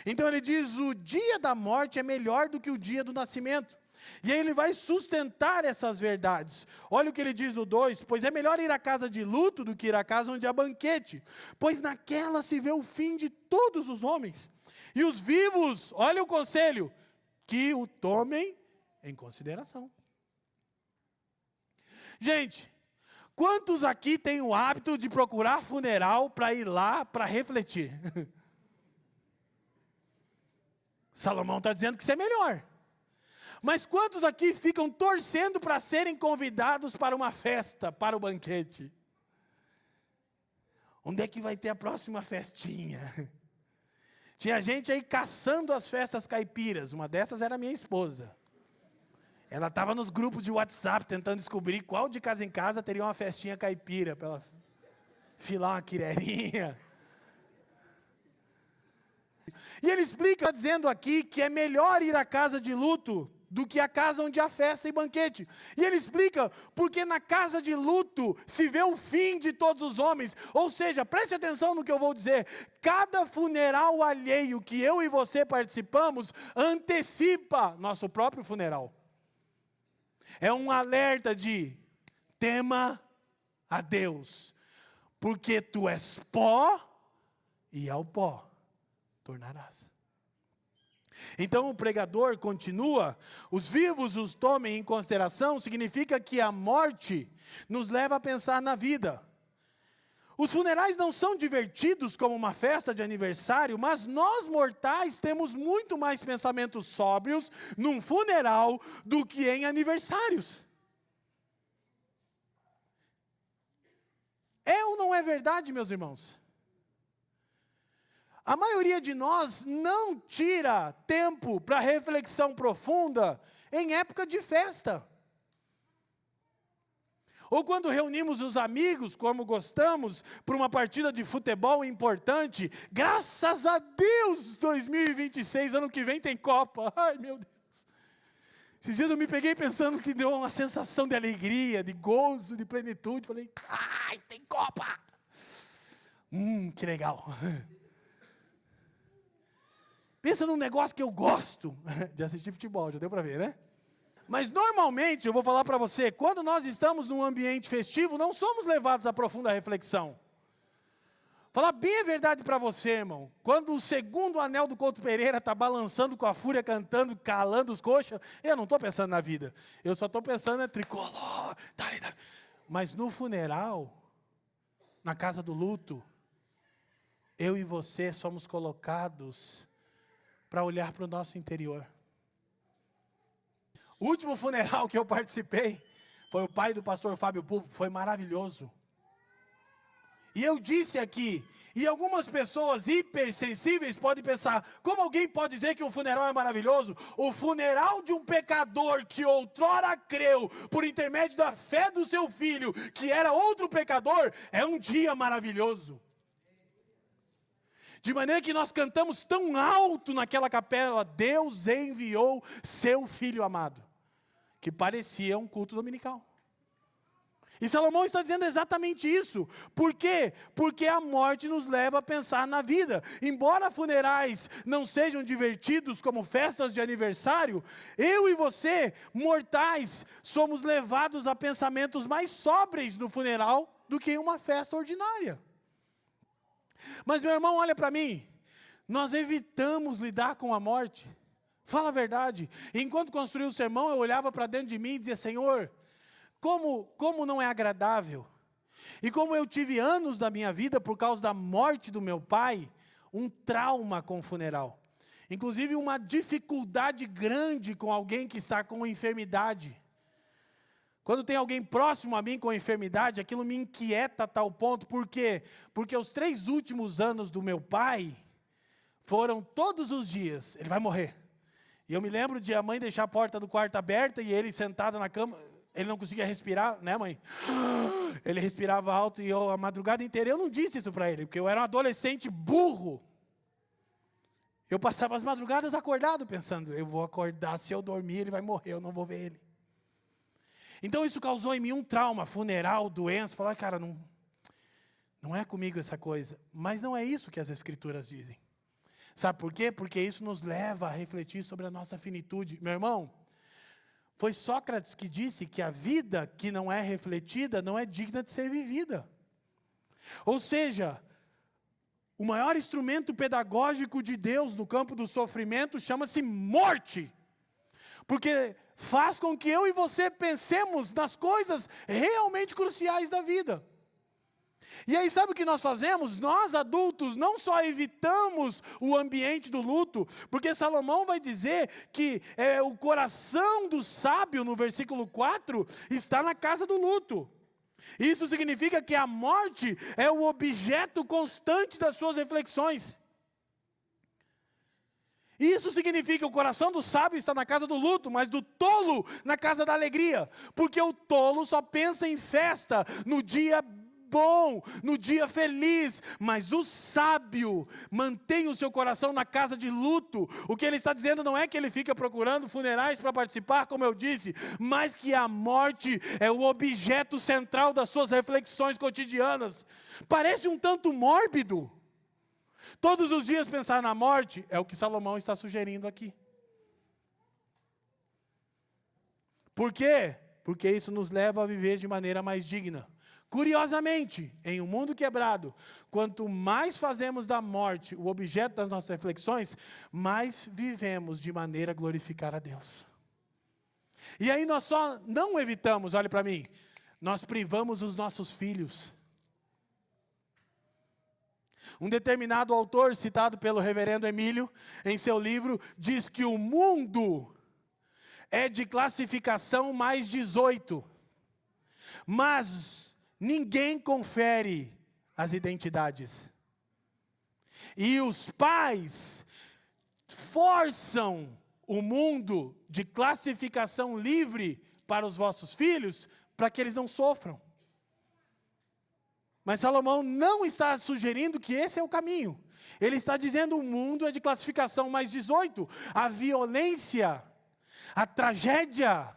Então ele diz, o dia da morte é melhor do que o dia do nascimento. E aí ele vai sustentar essas verdades. Olha o que ele diz no 2, pois é melhor ir à casa de luto do que ir à casa onde há banquete, pois naquela se vê o fim de todos os homens. E os vivos, olha o conselho, que o tomem em consideração. Gente, quantos aqui têm o hábito de procurar funeral para ir lá para refletir? Salomão está dizendo que isso é melhor. Mas quantos aqui ficam torcendo para serem convidados para uma festa, para o banquete? Onde é que vai ter a próxima festinha? Tinha gente aí caçando as festas caipiras, uma dessas era a minha esposa. Ela estava nos grupos de WhatsApp tentando descobrir qual de casa em casa teria uma festinha caipira, para ela filar uma quirerinha. E ele explica, dizendo aqui, que é melhor ir à casa de luto do que a casa onde há festa e banquete. E ele explica, porque na casa de luto se vê o fim de todos os homens. Ou seja, preste atenção no que eu vou dizer. Cada funeral alheio que eu e você participamos, antecipa nosso próprio funeral. É um alerta de, tema a Deus, porque tu és pó, e ao pó tornarás. Então o pregador continua, os vivos os tomem em consideração, significa que a morte nos leva a pensar na vida. Os funerais não são divertidos como uma festa de aniversário, mas nós mortais temos muito mais pensamentos sóbrios num funeral do que em aniversários. É ou não é verdade, meus irmãos? A maioria de nós não tira tempo para reflexão profunda em época de festa. Ou quando reunimos os amigos, como gostamos, para uma partida de futebol importante, graças a Deus, 2026, ano que vem tem Copa. Ai, meu Deus. Esses dias eu me peguei pensando que deu uma sensação de alegria, de gozo, de plenitude. Falei, ai, tem Copa. Que legal. Pensa num negócio que eu gosto de assistir futebol, já deu para ver, né? Mas normalmente, eu vou falar para você, quando nós estamos num ambiente festivo, não somos levados a profunda reflexão. Falar bem a verdade para você, irmão. Quando o segundo anel do Couto Pereira está balançando com a fúria, cantando, calando os coxas, eu não estou pensando na vida. Eu só estou pensando em tricolor. Dale. Mas no funeral, na casa do luto, eu e você somos colocados para olhar para o nosso interior. O último funeral que eu participei foi o pai do pastor Fábio Pulpo, foi maravilhoso. E eu disse aqui, e algumas pessoas hipersensíveis podem pensar, como alguém pode dizer que o funeral é maravilhoso? O funeral de um pecador que outrora creu, por intermédio da fé do seu filho, que era outro pecador, é um dia maravilhoso. De maneira que nós cantamos tão alto naquela capela, Deus enviou seu filho amado, que parecia um culto dominical. E Salomão está dizendo exatamente isso. Por quê? Porque a morte nos leva a pensar na vida. Embora funerais não sejam divertidos como festas de aniversário, eu e você, mortais, somos levados a pensamentos mais sóbrios no funeral do que em uma festa ordinária. Mas meu irmão, olha para mim, nós evitamos lidar com a morte. Fala a verdade. Enquanto construía o sermão, eu olhava para dentro de mim e dizia, Senhor, como não é agradável, e como eu tive anos da minha vida, por causa da morte do meu pai, um trauma com o funeral. Inclusive uma dificuldade grande com alguém que está com enfermidade. Quando tem alguém próximo a mim com enfermidade, aquilo me inquieta a tal ponto. Por quê? Porque os 3 últimos anos do meu pai, foram todos os dias, ele vai morrer. E eu me lembro de a mãe deixar a porta do quarto aberta, e ele sentado na cama, ele não conseguia respirar, né, mãe? Ele respirava alto e eu a madrugada inteira, eu não disse isso para ele, porque eu era um adolescente burro. Eu passava as madrugadas acordado pensando, eu vou acordar, se eu dormir ele vai morrer, eu não vou ver ele. Então isso causou em mim um trauma, funeral, doença, falar, cara, não é comigo essa coisa. Mas não é isso que as Escrituras dizem. Sabe por quê? Porque isso nos leva a refletir sobre a nossa finitude. Meu irmão, foi Sócrates que disse que a vida que não é refletida não é digna de ser vivida. Ou seja, o maior instrumento pedagógico de Deus no campo do sofrimento chama-se morte. Porque faz com que eu e você pensemos nas coisas realmente cruciais da vida. E aí sabe o que nós fazemos? Nós adultos não só evitamos o ambiente do luto, porque Salomão vai dizer que o coração do sábio, no versículo 4, está na casa do luto. Isso significa que a morte é o objeto constante das suas reflexões. Isso significa que o coração do sábio está na casa do luto, mas do tolo na casa da alegria. Porque o tolo só pensa em festa no dia bom, no dia feliz, mas o sábio mantém o seu coração na casa de luto. O que ele está dizendo não é que ele fica procurando funerais para participar, como eu disse, mas que a morte é o objeto central das suas reflexões cotidianas. Parece um tanto mórbido. Todos os dias pensar na morte é o que Salomão está sugerindo aqui. Por quê? Porque isso nos leva a viver de maneira mais digna. Curiosamente, em um mundo quebrado, quanto mais fazemos da morte o objeto das nossas reflexões, mais vivemos de maneira a glorificar a Deus. E aí nós só não evitamos, olhe para mim, nós privamos os nossos filhos. Um determinado autor, citado pelo reverendo Emílio, em seu livro, diz que o mundo é de classificação mais 18, mas ninguém confere as identidades. E os pais forçam o mundo de classificação livre para os vossos filhos, para que eles não sofram. Mas Salomão não está sugerindo que esse é o caminho. Ele está dizendo que o mundo é de classificação mais 18. A violência, a tragédia,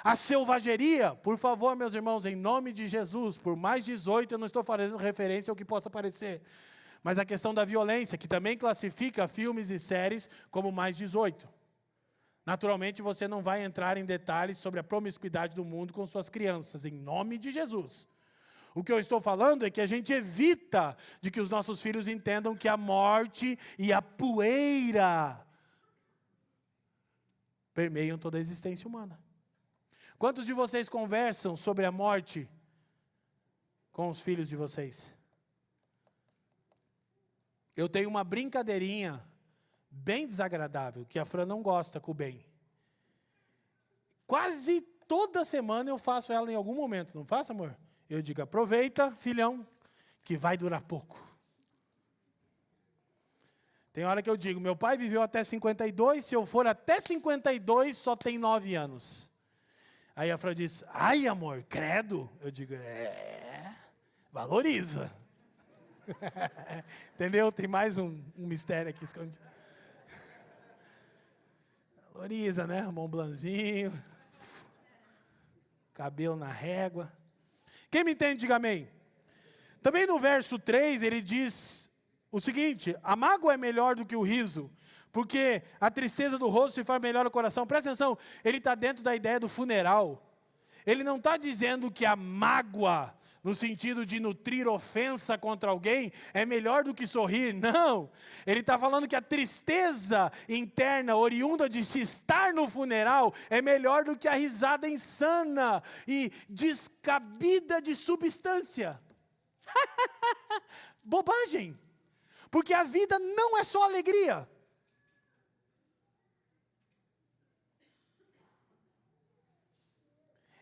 a selvageria. Por favor, meus irmãos, em nome de Jesus, por mais 18 eu não estou fazendo referência ao que possa parecer. Mas a questão da violência, que também classifica filmes e séries como mais 18. Naturalmente você não vai entrar em detalhes sobre a promiscuidade do mundo com suas crianças, em nome de Jesus. O que eu estou falando é que a gente evita de que os nossos filhos entendam que a morte e a poeira permeiam toda a existência humana. Quantos de vocês conversam sobre a morte com os filhos de vocês? Eu tenho uma brincadeirinha bem desagradável, que a Fran não gosta com o bem. Quase toda semana eu faço ela em algum momento, não faço, amor? Eu digo, aproveita, filhão, que vai durar pouco. Tem hora que eu digo, meu pai viveu até 52, se eu for até 52, só tem 9 anos. Aí a Fran diz, ai amor, credo. Eu digo, valoriza. Entendeu? Tem mais um mistério aqui escondido. Valoriza, né? Mont Blanczinho. Cabelo na régua. Quem me entende, diga amém. Também no verso 3, ele diz o seguinte, a mágoa é melhor do que o riso, porque a tristeza do rosto se faz melhor o coração. Presta atenção, ele está dentro da ideia do funeral. Ele não está dizendo que a mágoa, no sentido de nutrir ofensa contra alguém, é melhor do que sorrir, não. Ele está falando que a tristeza interna, oriunda de se estar no funeral, é melhor do que a risada insana e descabida de substância. Bobagem. Porque a vida não é só alegria.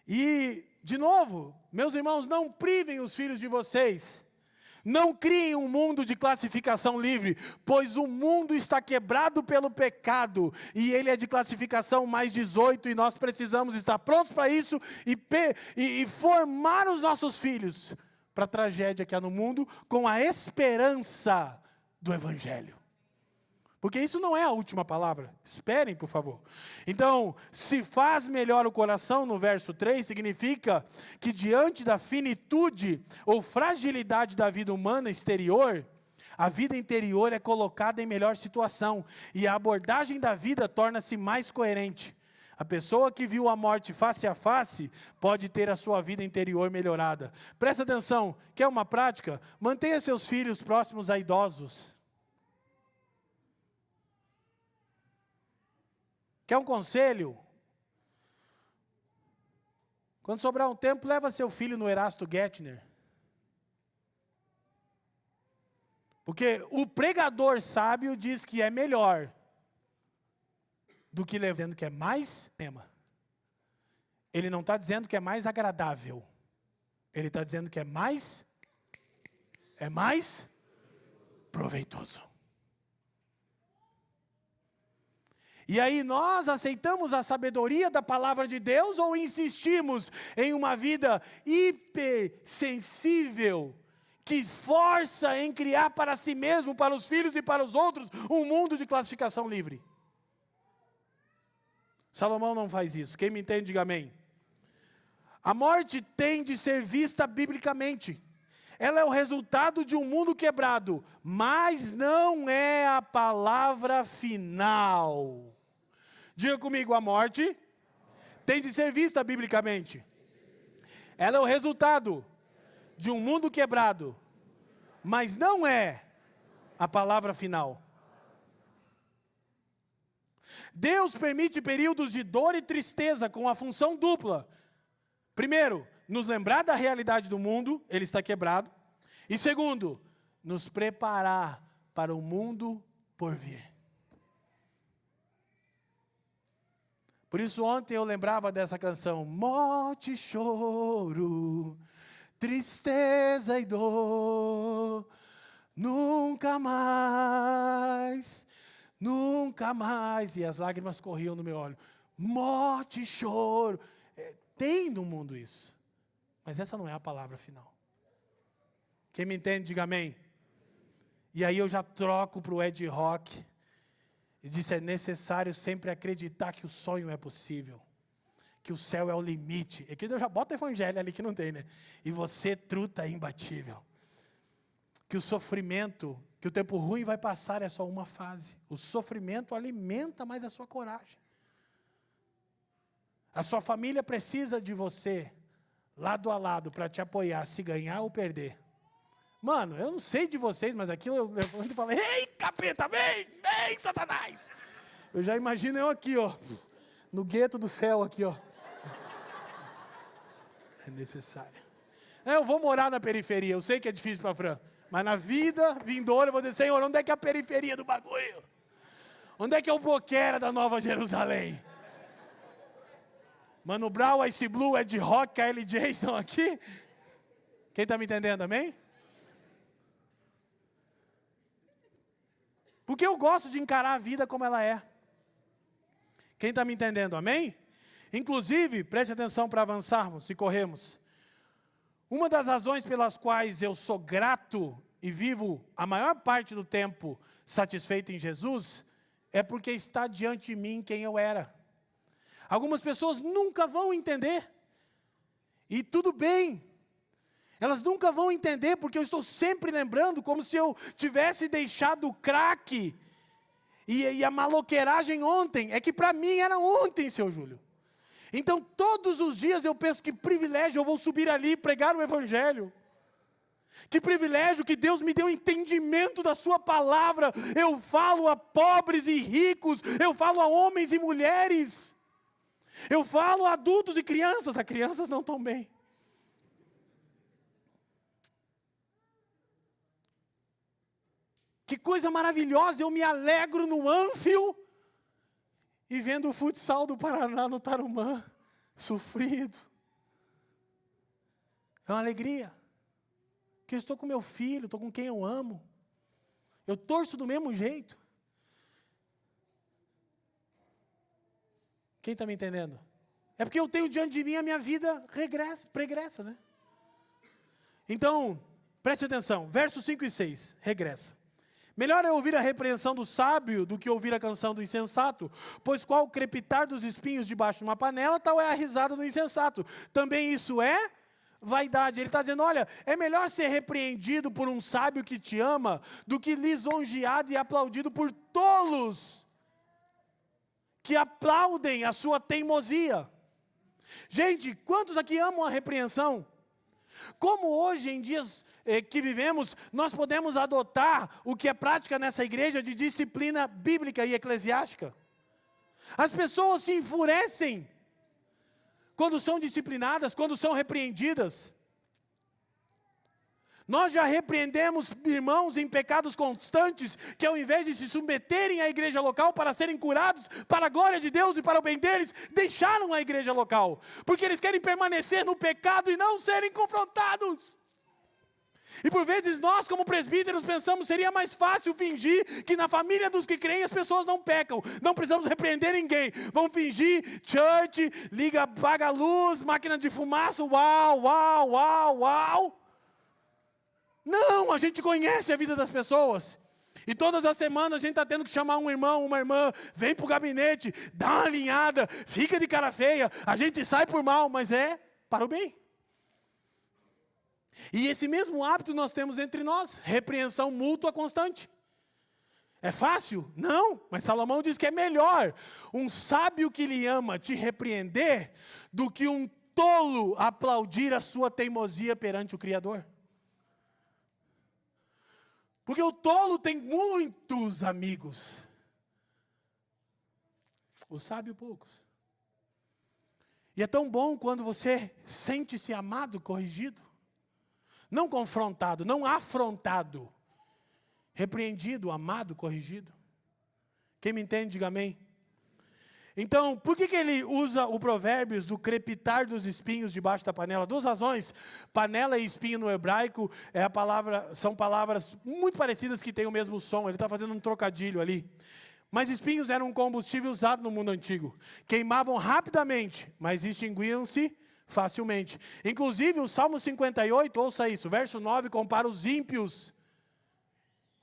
E, de novo, meus irmãos, não privem os filhos de vocês. Não criem um mundo de classificação livre, pois o mundo está quebrado pelo pecado, e ele é de classificação mais 18, e nós precisamos estar prontos para isso, e formar os nossos filhos para a tragédia que há no mundo, com a esperança do Evangelho. Porque isso não é a última palavra. Esperem, por favor. Então, se faz melhor o coração, no verso 3, significa que diante da finitude ou fragilidade da vida humana exterior, a vida interior é colocada em melhor situação, e a abordagem da vida torna-se mais coerente. A pessoa que viu a morte face a face pode ter a sua vida interior melhorada. Presta atenção, quer uma prática? Mantenha seus filhos próximos a idosos. Quer um conselho? Quando sobrar um tempo, leva seu filho no Erasto Gettner. Porque o pregador sábio diz que é melhor do que dizendo que é mais tema. Ele não está dizendo que é mais agradável. Ele está dizendo que é mais proveitoso. E aí nós aceitamos a sabedoria da palavra de Deus ou insistimos em uma vida hipersensível, que força em criar para si mesmo, para os filhos e para os outros, um mundo de classificação livre? Salomão não faz isso. Quem me entende, diga amém. A morte tem de ser vista biblicamente. Ela é o resultado de um mundo quebrado, mas não é a palavra final. Diga comigo, a morte tem de ser vista biblicamente. Ela é o resultado de um mundo quebrado, mas não é a palavra final. Deus permite períodos de dor e tristeza com a função dupla. Primeiro, nos lembrar da realidade do mundo, ele está quebrado. E segundo, nos preparar para o mundo por vir. Por isso ontem eu lembrava dessa canção, morte e choro, tristeza e dor, nunca mais, e as lágrimas corriam no meu olho, morte e choro, tem no mundo isso, mas essa não é a palavra final. Quem me entende, diga amém. E aí eu já troco para o Ed Rock, e disse, é necessário sempre acreditar que o sonho é possível, que o céu é o limite. E aqui eu já boto o evangelho ali que não tem, né? E você, truta, é imbatível. Que o sofrimento, que o tempo ruim vai passar, é só uma fase. O sofrimento alimenta mais a sua coragem. A sua família precisa de você lado a lado, para te apoiar, se ganhar ou perder. Mano, eu não sei de vocês, mas aquilo eu levanto e falo, ei, capeta, vem, Satanás. Eu já imagino eu aqui, ó, no gueto do céu aqui, ó. É necessário. Eu vou morar na periferia, eu sei que é difícil para Fran, mas na vida vindoura eu vou dizer, Senhor, onde é que é a periferia do bagulho? Onde é que é o Boquera da Nova Jerusalém? Mano Brown, Ice Blue, Ed Rock, KLJ estão aqui? Quem está me entendendo, amém? Porque eu gosto de encarar a vida como ela é. Quem está me entendendo, amém? Inclusive, preste atenção para avançarmos e corrermos. Uma das razões pelas quais eu sou grato e vivo a maior parte do tempo satisfeito em Jesus, é porque está diante de mim quem eu era. Algumas pessoas nunca vão entender. E tudo bem. Elas nunca vão entender porque eu estou sempre lembrando como se eu tivesse deixado o crack e a maloqueiragem ontem. É que para mim era ontem, seu Júlio. Então todos os dias eu penso que privilégio eu vou subir ali e pregar o Evangelho. Que privilégio que Deus me deu entendimento da sua palavra. Eu falo a pobres e ricos, eu falo a homens e mulheres. Eu falo a adultos e crianças, as crianças não estão bem. Que coisa maravilhosa, eu me alegro no Anfield e vendo o futsal do Paraná no Tarumã, sofrido. É uma alegria, porque eu estou com meu filho, estou com quem eu amo. Eu torço do mesmo jeito. Quem está me entendendo? É porque eu tenho diante de mim a minha vida pregressa, né? Então, preste atenção, versos 5 e 6, regressa. Melhor é ouvir a repreensão do sábio do que ouvir a canção do insensato, pois qual o crepitar dos espinhos debaixo de uma panela, tal é a risada do insensato. Também isso é vaidade. Ele está dizendo, olha, é melhor ser repreendido por um sábio que te ama, do que lisonjeado e aplaudido por tolos que aplaudem a sua teimosia. Gente, quantos aqui amam a repreensão? Como hoje em dias que vivemos, nós podemos adotar o que é prática nessa igreja de disciplina bíblica e eclesiástica. As pessoas se enfurecem quando são disciplinadas, quando são repreendidas. Nós já repreendemos irmãos em pecados constantes, que ao invés de se submeterem à igreja local para serem curados, para a glória de Deus e para o bem deles, deixaram a igreja local, porque eles querem permanecer no pecado e não serem confrontados. E por vezes nós como presbíteros pensamos, seria mais fácil fingir que na família dos que creem as pessoas não pecam, não precisamos repreender ninguém, vamos fingir, church, liga, apaga a luz, máquina de fumaça, uau, uau, uau, uau. Não, a gente conhece a vida das pessoas. E todas as semanas a gente está tendo que chamar um irmão, uma irmã, vem para o gabinete, dá uma alinhada, fica de cara feia, a gente sai por mal, mas é para o bem. E esse mesmo hábito nós temos entre nós, repreensão mútua constante. É fácil? Não, mas Salomão diz que é melhor um sábio que lhe ama te repreender do que um tolo aplaudir a sua teimosia perante o Criador. Porque o tolo tem muitos amigos, o sábio poucos. E é tão bom quando você sente-se amado, corrigido, não confrontado, não afrontado, repreendido, amado, corrigido. Quem me entende, diga amém. Então, por que ele usa o provérbios do crepitar dos espinhos debaixo da panela? Duas razões. Panela e espinho no hebraico são palavras muito parecidas que têm o mesmo som. Ele está fazendo um trocadilho ali. Mas espinhos eram um combustível usado no mundo antigo. Queimavam rapidamente, mas extinguiam-se facilmente. Inclusive, o Salmo 58, ouça isso, verso 9, compara os ímpios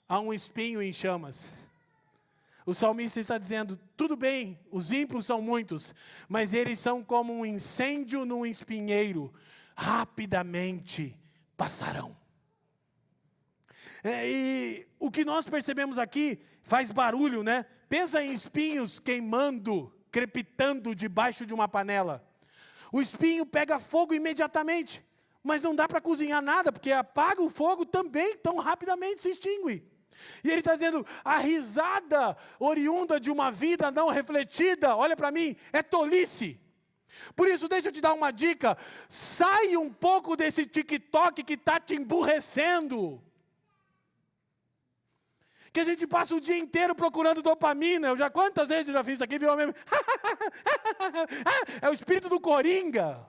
a um espinho em chamas. O salmista está dizendo, tudo bem, os ímpios são muitos, mas eles são como um incêndio num espinheiro, rapidamente passarão. E o que nós percebemos aqui faz barulho, né? Pensa em espinhos queimando, crepitando debaixo de uma panela. O espinho pega fogo imediatamente, mas não dá para cozinhar nada, porque apaga o fogo também tão rapidamente se extingue. E ele está dizendo, a risada oriunda de uma vida não refletida, olha para mim, é tolice. Por isso, deixa eu te dar uma dica, sai um pouco desse TikTok que está te emburrecendo. Que a gente passa o dia inteiro procurando dopamina. Quantas vezes eu já fiz isso aqui, virou mesmo. É o espírito do Coringa.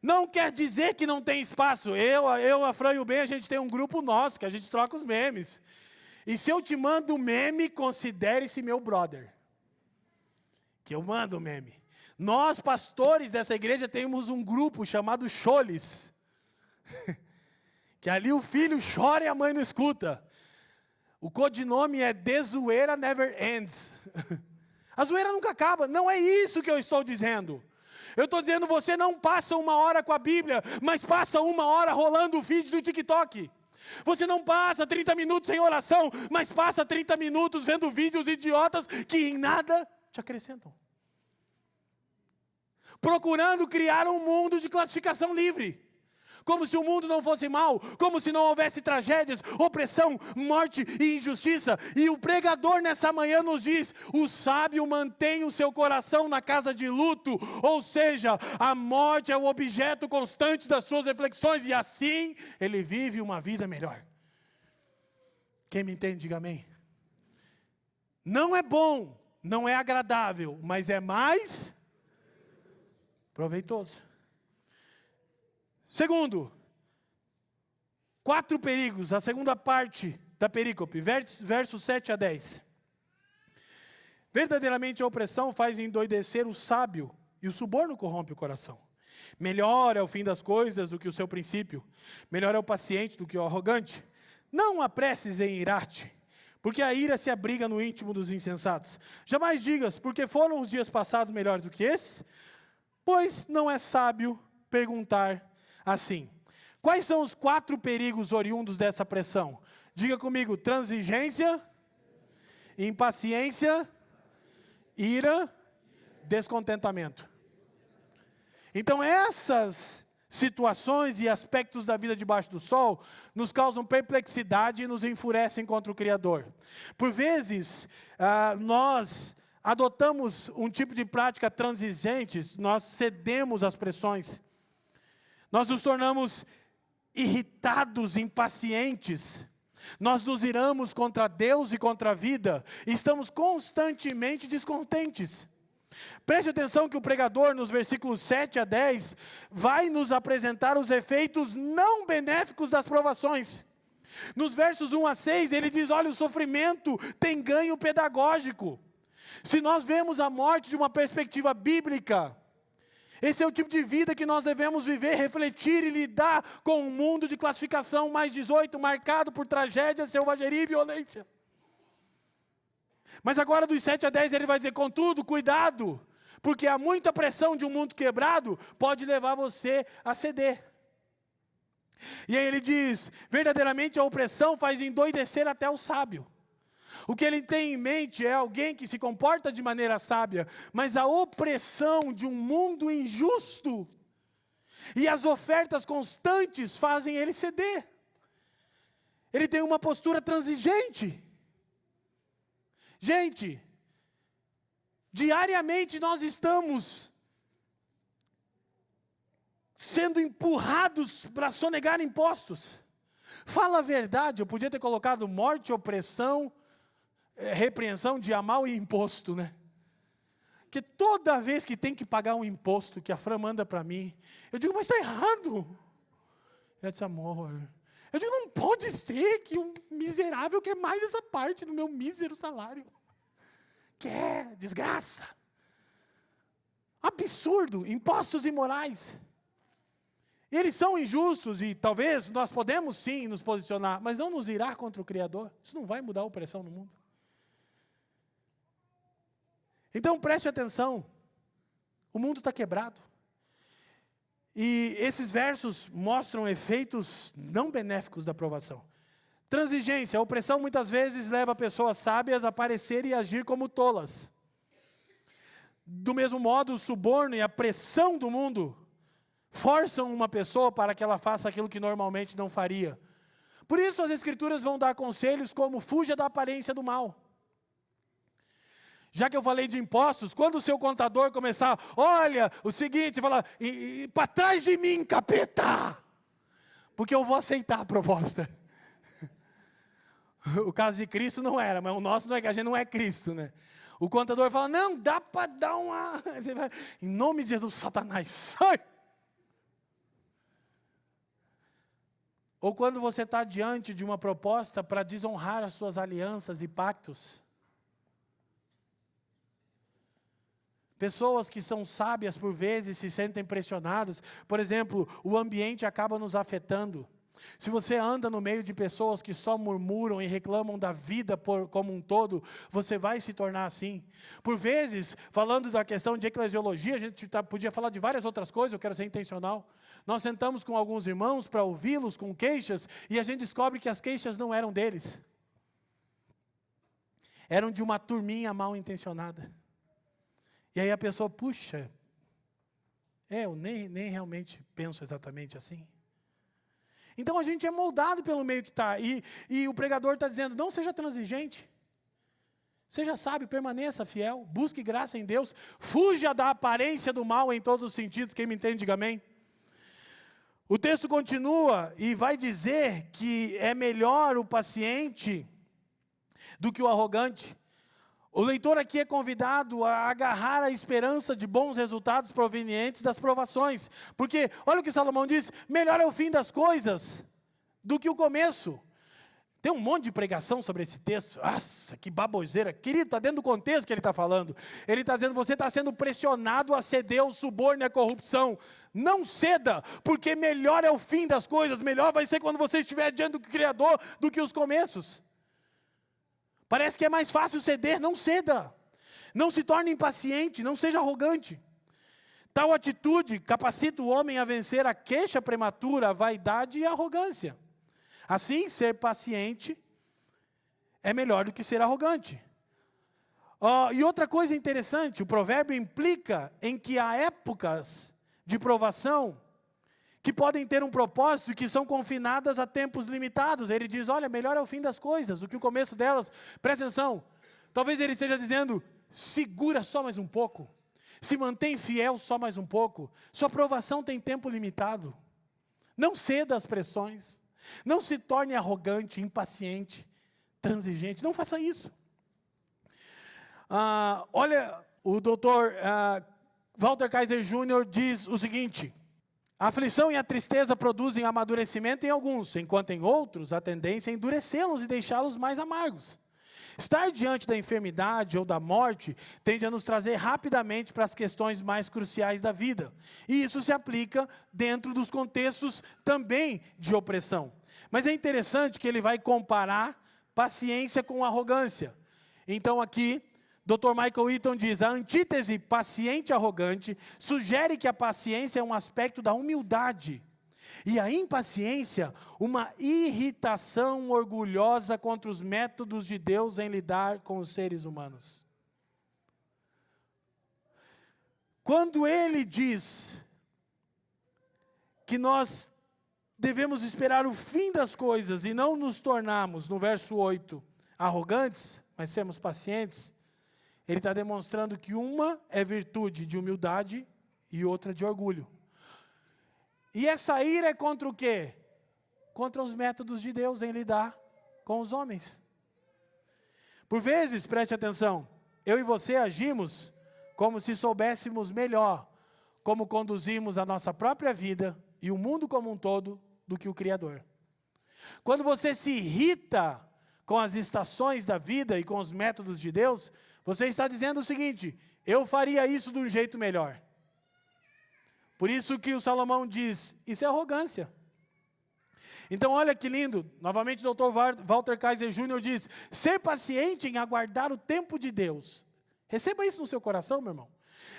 Não quer dizer que não tem espaço. A Fran e o Ben, a gente tem um grupo nosso, que a gente troca os memes. E se eu te mando um meme, considere-se meu brother. Que eu mando o meme. Nós, pastores dessa igreja, temos um grupo chamado Choles. Que ali o filho chora e a mãe não escuta. O codinome é The Zoeira Never Ends. A zoeira nunca acaba. Não é isso que eu estou dizendo. Eu estou dizendo, você não passa 1 hora com a Bíblia, mas passa 1 hora rolando o feed do TikTok. Você não passa 30 minutos em oração, mas passa 30 minutos vendo vídeos idiotas que em nada te acrescentam. Procurando criar um mundo de classificação livre. Como se o mundo não fosse mal, como se não houvesse tragédias, opressão, morte e injustiça. E o pregador nessa manhã nos diz, o sábio mantém o seu coração na casa de luto, ou seja, a morte é o objeto constante das suas reflexões, e assim ele vive uma vida melhor. Quem me entende, diga amém. Não é bom, não é agradável, mas é mais proveitoso. Segundo, 4 perigos, a segunda parte da perícope, versos 7 a 10. Verdadeiramente a opressão faz endoidecer o sábio, e o suborno corrompe o coração. Melhor é o fim das coisas do que o seu princípio, melhor é o paciente do que o arrogante. Não apresses em irar-te, porque a ira se abriga no íntimo dos insensatos. Jamais digas, porque foram os dias passados melhores do que esses? Pois não é sábio perguntar assim. Quais são os 4 perigos oriundos dessa pressão? Diga comigo, transigência, impaciência, ira, descontentamento. Então essas situações e aspectos da vida debaixo do sol nos causam perplexidade e nos enfurecem contra o Criador. Por vezes, nós adotamos um tipo de prática transigente, nós cedemos às pressões. Nós nos tornamos irritados, impacientes. Nós nos iramos contra Deus e contra a vida. E estamos constantemente descontentes. Preste atenção que o pregador, nos versículos 7 a 10, vai nos apresentar os efeitos não benéficos das provações. Nos versos 1 a 6, ele diz, olha, o sofrimento tem ganho pedagógico. Se nós vemos a morte de uma perspectiva bíblica, esse é o tipo de vida que nós devemos viver, refletir e lidar com um mundo de classificação mais 18, marcado por tragédia, selvageria e violência. Mas agora dos 7 a 10 ele vai dizer, contudo, cuidado, porque há muita pressão de um mundo quebrado, pode levar você a ceder. E aí ele diz, verdadeiramente a opressão faz endoidecer até o sábio. O que ele tem em mente é alguém que se comporta de maneira sábia, mas a opressão de um mundo injusto e as ofertas constantes fazem ele ceder. Ele tem uma postura transigente. Gente, diariamente nós estamos sendo empurrados para sonegar impostos. Fala a verdade, eu podia ter colocado morte, opressão, repreensão, dia mal e imposto, né? Porque toda vez que tem que pagar um imposto, que a Fran manda para mim, eu digo, mas está errado. Ela disse, amor, eu digo, não pode ser que um miserável quer mais essa parte do meu mísero salário. Quer, desgraça. Absurdo, impostos imorais. Eles são injustos e talvez nós podemos sim nos posicionar, mas não nos irar contra o Criador. Isso não vai mudar a opressão no mundo. Então preste atenção, o mundo está quebrado. E esses versos mostram efeitos não benéficos da provação. Transigência, a opressão muitas vezes leva pessoas sábias a parecer e agir como tolas. Do mesmo modo, o suborno e a pressão do mundo forçam uma pessoa para que ela faça aquilo que normalmente não faria. Por isso as Escrituras vão dar conselhos como fuja da aparência do mal. Já que eu falei de impostos, quando o seu contador começar, olha, o seguinte, fala, para trás de mim, capeta, porque eu vou aceitar a proposta. O caso de Cristo não era, mas o nosso não é, que a gente não é Cristo, né? O contador fala, não, dá para dar uma... Você vai, em nome de Jesus, Satanás, sai! Ou quando você está diante de uma proposta para desonrar as suas alianças e pactos. Pessoas que são sábias por vezes se sentem pressionadas. Por exemplo, o ambiente acaba nos afetando. Se você anda no meio de pessoas que só murmuram e reclamam da vida como um todo, você vai se tornar assim. Por vezes, falando da questão de eclesiologia, a gente podia falar de várias outras coisas, eu quero ser intencional. Nós sentamos com alguns irmãos para ouvi-los com queixas, e a gente descobre que as queixas não eram deles. Eram de uma turminha mal intencionada. E aí a pessoa, puxa, eu nem realmente penso exatamente assim. Então a gente é moldado pelo meio que está. E o pregador está dizendo, não seja transigente. Seja sábio, permaneça fiel. Busque graça em Deus. Fuja da aparência do mal em todos os sentidos. Quem me entende, diga amém. O texto continua e vai dizer que é melhor o paciente do que o arrogante. O leitor aqui é convidado a agarrar a esperança de bons resultados provenientes das provações. Porque, olha o que Salomão diz, melhor é o fim das coisas do que o começo. Tem um monte de pregação sobre esse texto. Nossa, que baboseira. Querido, está dentro do contexto que ele está falando. Ele está dizendo, você está sendo pressionado a ceder ao suborno e à corrupção. Não ceda, porque melhor é o fim das coisas. Melhor vai ser quando você estiver diante do Criador do que os começos. Parece que é mais fácil ceder, não ceda. Não se torne impaciente, não seja arrogante. Tal atitude capacita o homem a vencer a queixa prematura, a vaidade e a arrogância. Assim, ser paciente é melhor do que ser arrogante. E outra coisa interessante, o provérbio implica em que há épocas de provação que podem ter um propósito e que são confinadas a tempos limitados. Ele diz, olha, melhor é o fim das coisas do que o começo delas. Presta atenção, talvez ele esteja dizendo, segura só mais um pouco. Se mantém fiel só mais um pouco. Sua provação tem tempo limitado. Não ceda às pressões. Não se torne arrogante, impaciente, transigente. Não faça isso. Olha, o doutor Walter Kaiser Jr. diz o seguinte, a aflição e a tristeza produzem amadurecimento em alguns, enquanto em outros a tendência é endurecê-los e deixá-los mais amargos. Estar diante da enfermidade ou da morte tende a nos trazer rapidamente para as questões mais cruciais da vida. E isso se aplica dentro dos contextos também de opressão. Mas é interessante que ele vai comparar paciência com arrogância. Então aqui, Dr. Michael Eaton diz, a antítese paciente-arrogante sugere que a paciência é um aspecto da humildade. E a impaciência, uma irritação orgulhosa contra os métodos de Deus em lidar com os seres humanos. Quando ele diz que nós devemos esperar o fim das coisas e não nos tornarmos, no verso 8, arrogantes, mas sermos pacientes, ele está demonstrando que uma é virtude de humildade e outra de orgulho. E essa ira é contra o quê? Contra os métodos de Deus em lidar com os homens. Por vezes, preste atenção, eu e você agimos como se soubéssemos melhor como conduzimos a nossa própria vida e o mundo como um todo do que o Criador. Quando você se irrita com as estações da vida e com os métodos de Deus, você está dizendo o seguinte, eu faria isso de um jeito melhor. Por isso que o Salomão diz, isso é arrogância. Então olha que lindo, novamente o Dr. Walter Kaiser Jr. diz, ser paciente em aguardar o tempo de Deus. Receba isso no seu coração, meu irmão.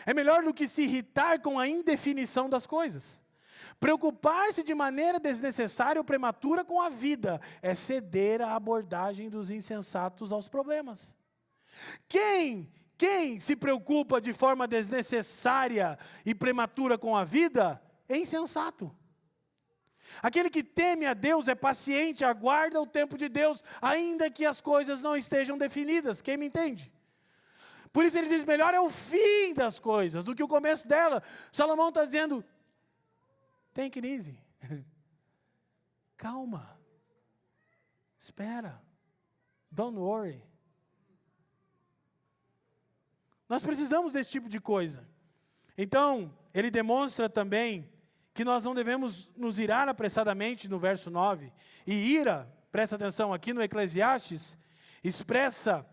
É melhor do que se irritar com a indefinição das coisas. Preocupar-se de maneira desnecessária ou prematura com a vida é ceder à abordagem dos insensatos aos problemas. Quem Quem se preocupa de forma desnecessária e prematura com a vida é insensato. Aquele que teme a Deus é paciente, aguarda o tempo de Deus, ainda que as coisas não estejam definidas. Quem me entende? Por isso ele diz, melhor é o fim das coisas do que o começo dela. Salomão está dizendo, take it easy. Calma. Espera. Don't worry. Nós precisamos desse tipo de coisa. Então, ele demonstra também que nós não devemos nos irar apressadamente no verso 9. E ira, presta atenção, aqui no Eclesiastes, expressa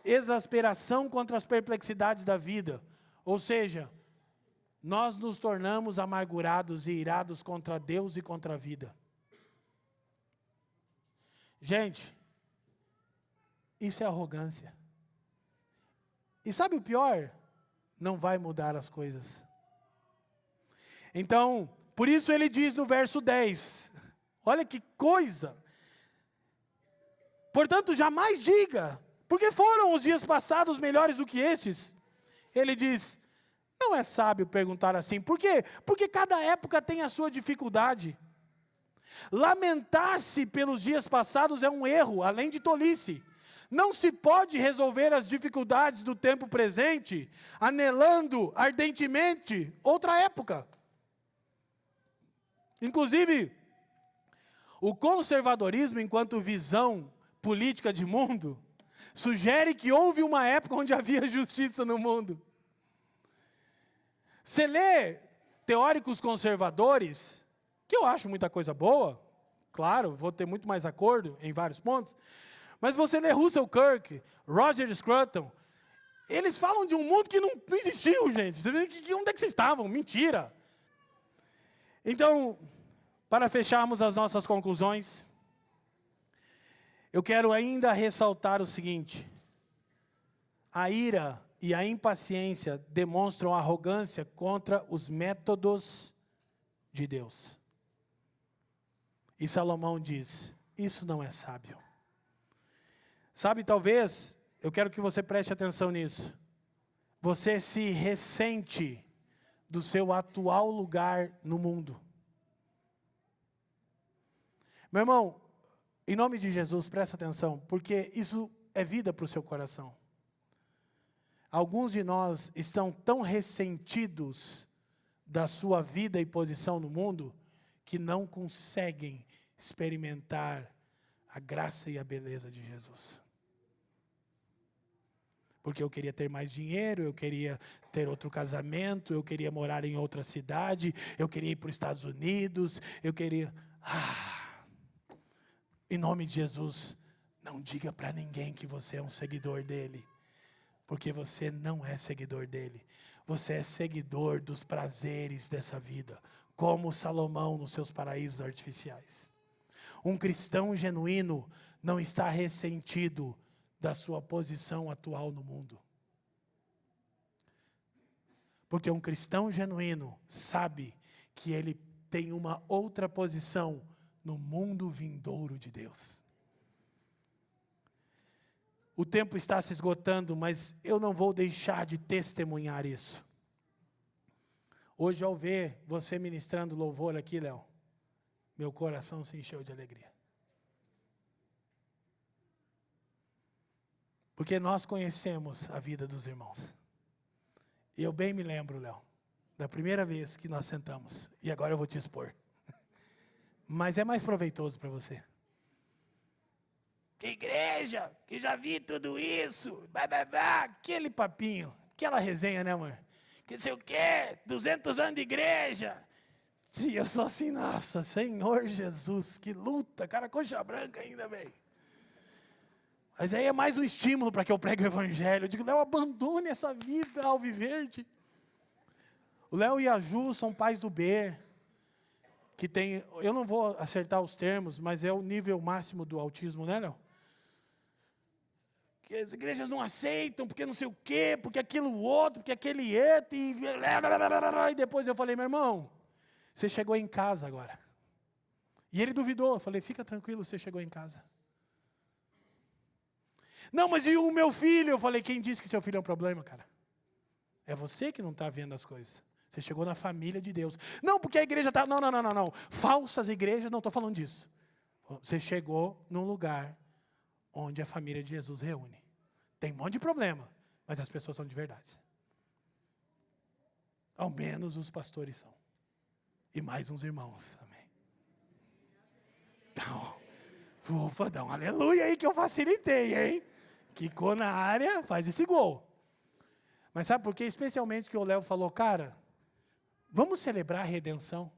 exasperação contra as perplexidades da vida. Ou seja, nós nos tornamos amargurados e irados contra Deus e contra a vida. Gente, isso é arrogância. E sabe o pior? Não vai mudar as coisas. Então, por isso ele diz no verso 10, olha que coisa. Portanto, jamais diga, porque foram os dias passados melhores do que estes? Ele diz, não é sábio perguntar assim. Por quê? Porque cada época tem a sua dificuldade. Lamentar-se pelos dias passados é um erro, além de tolice. Não se pode resolver as dificuldades do tempo presente, anelando ardentemente outra época. Inclusive, o conservadorismo enquanto visão política de mundo, sugere que houve uma época onde havia justiça no mundo. Você lê teóricos conservadores, que eu acho muita coisa boa, claro, vou ter muito mais acordo em vários pontos, mas você lê Russell Kirk, Roger Scruton, eles falam de um mundo que não existiu, gente. Onde é que vocês estavam? Mentira. Então, para fecharmos as nossas conclusões, eu quero ainda ressaltar o seguinte: a ira e a impaciência demonstram arrogância contra os métodos de Deus. E Salomão diz, isso não é sábio. Sabe, talvez, eu quero que você preste atenção nisso. Você se ressente do seu atual lugar no mundo. Meu irmão, em nome de Jesus, presta atenção, porque isso é vida para o seu coração. Alguns de nós estão tão ressentidos da sua vida e posição no mundo, que não conseguem experimentar a graça e a beleza de Jesus. Porque eu queria ter mais dinheiro, eu queria ter outro casamento, eu queria morar em outra cidade, eu queria ir para os Estados Unidos, eu queria... Em nome de Jesus, não diga para ninguém que você é um seguidor dele, porque você não é seguidor dele. Você é seguidor dos prazeres dessa vida, como Salomão nos seus paraísos artificiais. Um cristão genuíno não está ressentido da sua posição atual no mundo. Porque um cristão genuíno sabe que ele tem uma outra posição no mundo vindouro de Deus. O tempo está se esgotando, mas eu não vou deixar de testemunhar isso. Hoje, ao ver você ministrando louvor aqui, Léo, meu coração se encheu de alegria. Porque nós conhecemos a vida dos irmãos. E eu bem me lembro, Léo, da primeira vez que nós sentamos. E agora eu vou te expor. Mas é mais proveitoso para você. Que igreja, que já vi tudo isso, aquele papinho, aquela resenha, né, amor? Que sei o quê, 200 anos de igreja. E eu sou assim, nossa, Senhor Jesus, que luta, cara, coxa branca ainda, velho. Mas aí é mais um estímulo para que eu pregue o evangelho. Eu digo, Léo, abandone essa vida alviverde. O Léo e a Ju são pais do Ber, que tem, eu não vou acertar os termos, mas é o nível máximo do autismo, né, Léo? Que as igrejas não aceitam, porque não sei o quê, porque aquilo outro, porque aquele outro, e depois eu falei, meu irmão, você chegou em casa agora. E ele duvidou, eu falei, fica tranquilo, você chegou em casa. Não, mas e o meu filho? Eu falei, quem disse que seu filho é um problema, cara? É você que não está vendo as coisas. Você chegou na família de Deus. Não, porque a igreja está... Não. Falsas igrejas, não estou falando disso. Você chegou num lugar onde a família de Jesus reúne. Tem um monte de problema, mas as pessoas são de verdade. Ao menos os pastores são. E mais uns irmãos, amém. Então, ufa, dá um aleluia aí que eu facilitei, hein? Quicou na área, faz esse gol. Mas sabe por quê? Especialmente que o Léo falou, cara, vamos celebrar a redenção.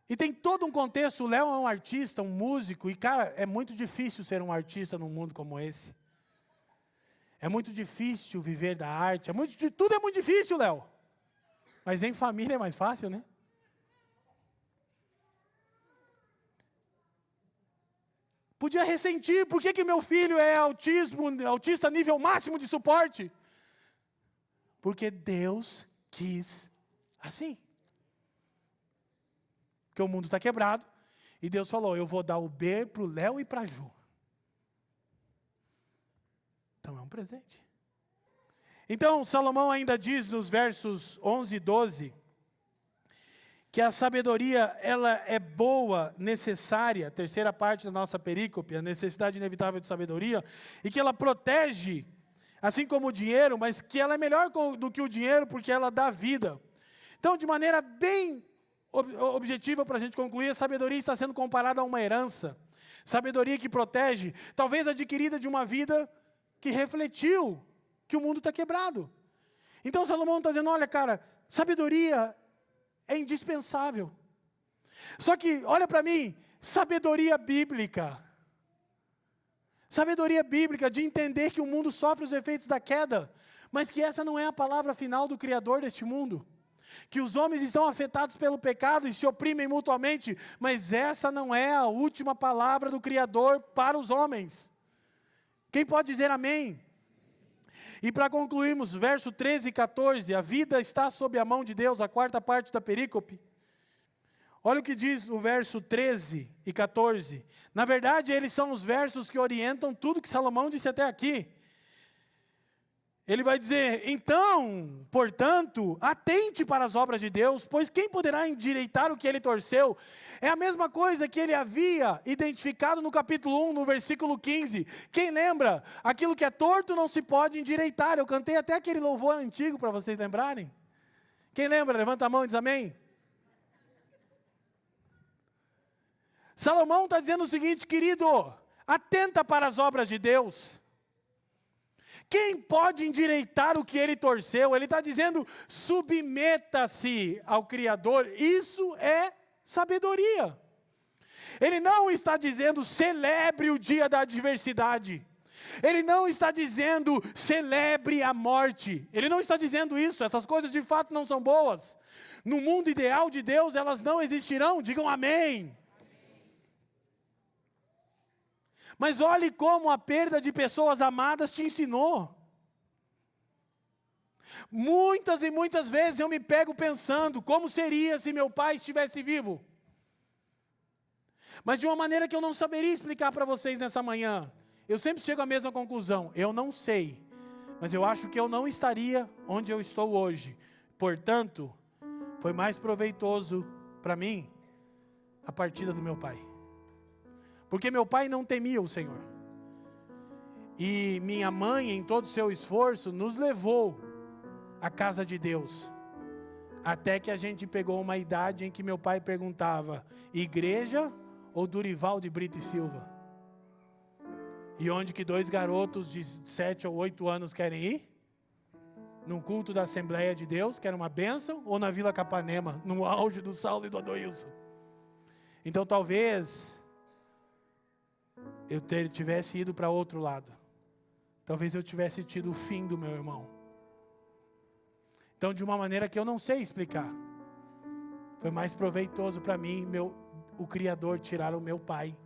E tem todo um contexto, o Léo é um artista, um músico, e cara, é muito difícil ser um artista num mundo como esse. É muito difícil viver da arte, tudo é muito difícil, Léo. Mas em família é mais fácil, né? Podia ressentir, por que meu filho é autista nível máximo de suporte? Porque Deus quis assim. Porque o mundo está quebrado, e Deus falou, eu vou dar o B para o Léo e para a Ju. Então é um presente. Então Salomão ainda diz nos versos 11 e 12, que a sabedoria, ela é boa, necessária, terceira parte da nossa perícope, a necessidade inevitável de sabedoria, e que ela protege, assim como o dinheiro, mas que ela é melhor do que o dinheiro, porque ela dá vida. Então, de maneira bem objetiva para a gente concluir, a sabedoria está sendo comparada a uma herança. Sabedoria que protege, talvez adquirida de uma vida que refletiu que o mundo está quebrado. Então Salomão está dizendo, olha cara, sabedoria é indispensável. Só que, olha para mim, sabedoria bíblica. Sabedoria bíblica de entender que o mundo sofre os efeitos da queda, mas que essa não é a palavra final do Criador deste mundo. Que os homens estão afetados pelo pecado e se oprimem mutuamente, mas essa não é a última palavra do Criador para os homens. Quem pode dizer amém? E para concluirmos, verso 13 e 14, a vida está sob a mão de Deus, a quarta parte da perícope. Olha o que diz o verso 13 e 14. Na verdade, eles são os versos que orientam tudo que Salomão disse até aqui. Ele vai dizer, então, portanto, atente para as obras de Deus, pois quem poderá endireitar o que ele torceu? É a mesma coisa que ele havia identificado no capítulo 1, no versículo 15. Quem lembra? Aquilo que é torto não se pode endireitar. Eu cantei até aquele louvor antigo para vocês lembrarem. Quem lembra? Levanta a mão e diz amém. Salomão está dizendo o seguinte, querido, atenta para as obras de Deus. Quem pode endireitar o que ele torceu? Ele está dizendo, submeta-se ao Criador. Isso é sabedoria. Ele não está dizendo, celebre o dia da adversidade. Ele não está dizendo, celebre a morte. Ele não está dizendo isso. Essas coisas de fato não são boas. No mundo ideal de Deus, elas não existirão. Digam amém. Mas olhe como a perda de pessoas amadas te ensinou. Muitas e muitas vezes eu me pego pensando, como seria se meu pai estivesse vivo? Mas de uma maneira que eu não saberia explicar para vocês nessa manhã. Eu sempre chego à mesma conclusão, eu não sei. Mas eu acho que eu não estaria onde eu estou hoje. Portanto, foi mais proveitoso para mim a partida do meu pai. Porque meu pai não temia o Senhor. E minha mãe, em todo o seu esforço, nos levou à casa de Deus. Até que a gente pegou uma idade em que meu pai perguntava, igreja ou Durival de Brito e Silva? E onde que dois garotos de 7 ou 8 anos querem ir? Num culto da Assembleia de Deus, que era uma bênção, ou na Vila Capanema, no auge do Saulo e do Adoilson? Então talvez eu tivesse ido para outro lado. Talvez eu tivesse tido o fim do meu irmão. Então, de uma maneira que eu não sei explicar, foi mais proveitoso para mim, o Criador, tirar o meu pai,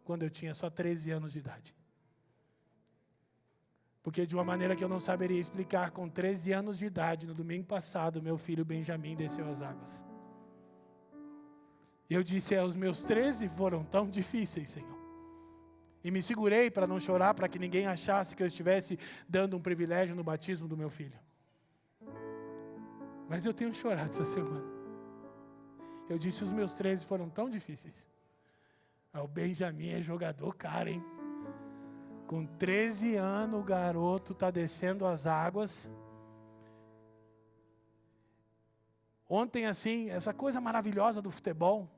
quando eu tinha só 13 anos de idade. Porque de uma maneira que eu não saberia explicar, com 13 anos de idade, no domingo passado, meu filho Benjamin desceu as águas. E eu disse, os meus 13 foram tão difíceis, Senhor. E me segurei para não chorar, para que ninguém achasse que eu estivesse dando um privilégio no batismo do meu filho. Mas eu tenho chorado essa semana. Eu disse, os meus 13 foram tão difíceis. O Benjamin é jogador caro, hein? Com 13 anos o garoto está descendo as águas. Ontem assim, essa coisa maravilhosa do futebol.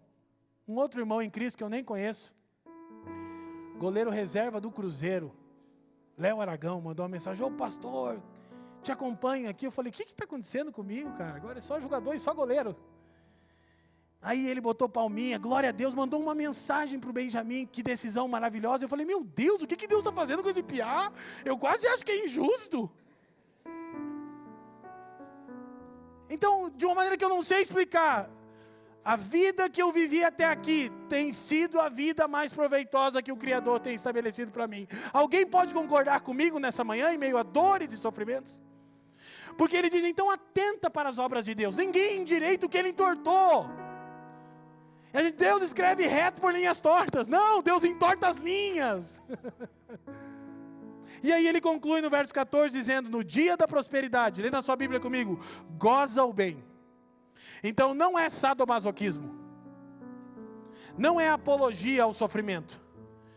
Um outro irmão em Cristo que eu nem conheço. Goleiro reserva do Cruzeiro. Léo Aragão mandou uma mensagem. Ô pastor, te acompanho aqui. Eu falei, o que está acontecendo comigo, cara? Agora é só jogador e só goleiro. Aí ele botou palminha, glória a Deus, mandou uma mensagem para o Benjamin, que decisão maravilhosa. Eu falei, meu Deus, o que Deus está fazendo com esse piá? Eu quase acho que é injusto. Então, de uma maneira que eu não sei explicar, a vida que eu vivi até aqui tem sido a vida mais proveitosa que o Criador tem estabelecido para mim. Alguém pode concordar comigo nessa manhã, em meio a dores e sofrimentos? Porque ele diz, então atenta para as obras de Deus. Ninguém endireita o que ele entortou. Deus escreve reto por linhas tortas. Não, Deus entorta as linhas. E aí ele conclui no verso 14 dizendo, no dia da prosperidade, lê na sua Bíblia comigo, goza o bem. Então não é sadomasoquismo. Não é apologia ao sofrimento,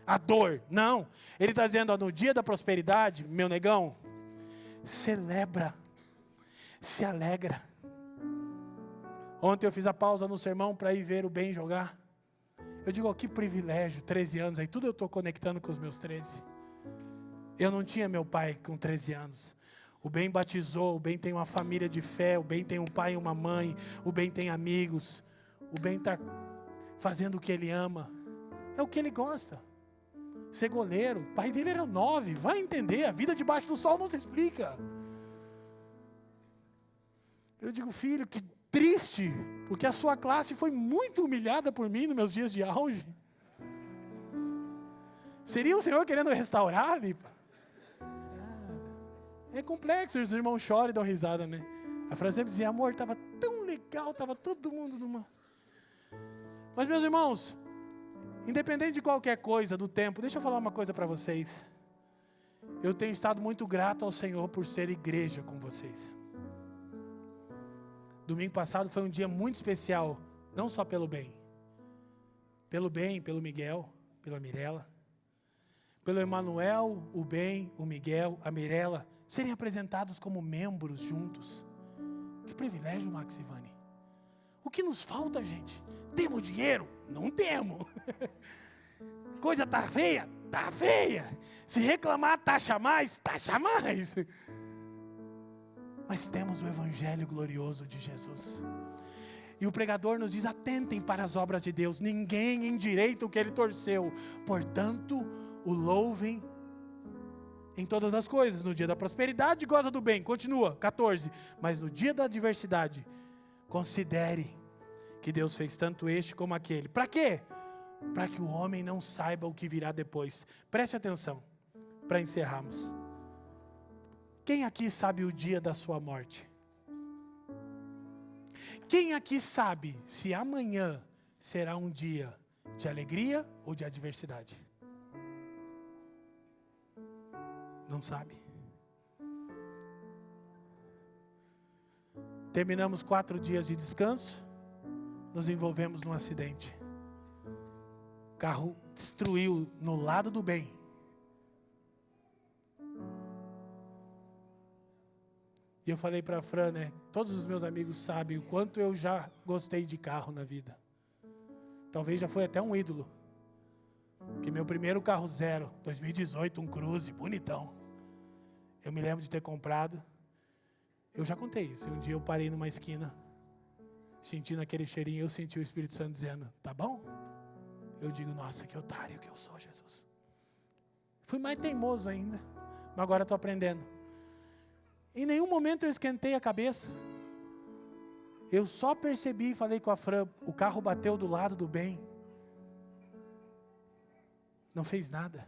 à dor, não. Ele está dizendo, no dia da prosperidade, meu negão, celebra, se alegra. Ontem eu fiz a pausa no sermão para ir ver o Ben jogar. Eu digo, que privilégio, 13 anos, aí tudo eu estou conectando com os meus 13. Eu não tinha meu pai com 13 anos. O Ben batizou, o Ben tem uma família de fé, o Ben tem um pai e uma mãe, o Ben tem amigos. O Ben está fazendo o que ele ama. É o que ele gosta. Ser goleiro, o pai dele era 9, vai entender, a vida debaixo do sol não se explica. Eu digo, filho, que triste, porque a sua classe foi muito humilhada por mim nos meus dias de auge. Seria o Senhor querendo restaurar ali? É complexo, os irmãos choram e dão risada, né? A Fran sempre dizia, amor, estava tão legal, estava todo mundo numa... Mas meus irmãos, independente de qualquer coisa, do tempo, deixa eu falar uma coisa para vocês. Eu tenho estado muito grato ao Senhor por ser igreja com vocês. Domingo passado foi um dia muito especial, não só pelo Ben, pelo Miguel, pela Mirella, pelo Emanuel, o Ben, o Miguel, a Mirella, serem apresentados como membros juntos. Que privilégio, Max e Vani. O que nos falta, gente? Temos dinheiro? Não temos. Coisa tá feia? Tá feia. Se reclamar, taxa mais? Taxa mais. Mas temos o Evangelho glorioso de Jesus. E o pregador nos diz, atentem para as obras de Deus. Ninguém endireita o que ele torceu. Portanto, o louvem em todas as coisas. No dia da prosperidade, goza do bem. Continua, 14. Mas no dia da adversidade, considere que Deus fez tanto este como aquele. Para quê? Para que o homem não saiba o que virá depois. Preste atenção, para encerrarmos. Quem aqui sabe o dia da sua morte? Quem aqui sabe se amanhã será um dia de alegria ou de adversidade? Não sabe. Terminamos 4 dias de descanso, nos envolvemos num acidente. O carro destruiu no lado do bem. E eu falei para a Fran, né? Todos os meus amigos sabem o quanto eu já gostei de carro na vida. Talvez já foi até um ídolo. Que meu primeiro carro zero, 2018, um Cruze, bonitão. Eu me lembro de ter comprado. Eu já contei isso. Um dia eu parei numa esquina, sentindo aquele cheirinho, eu senti o Espírito Santo dizendo, tá bom? Eu digo, nossa, que otário que eu sou, Jesus. Fui mais teimoso ainda, mas agora estou aprendendo. Em nenhum momento eu esquentei a cabeça. Eu só percebi e falei com a Fran, o carro bateu do lado do bem. Não fez nada.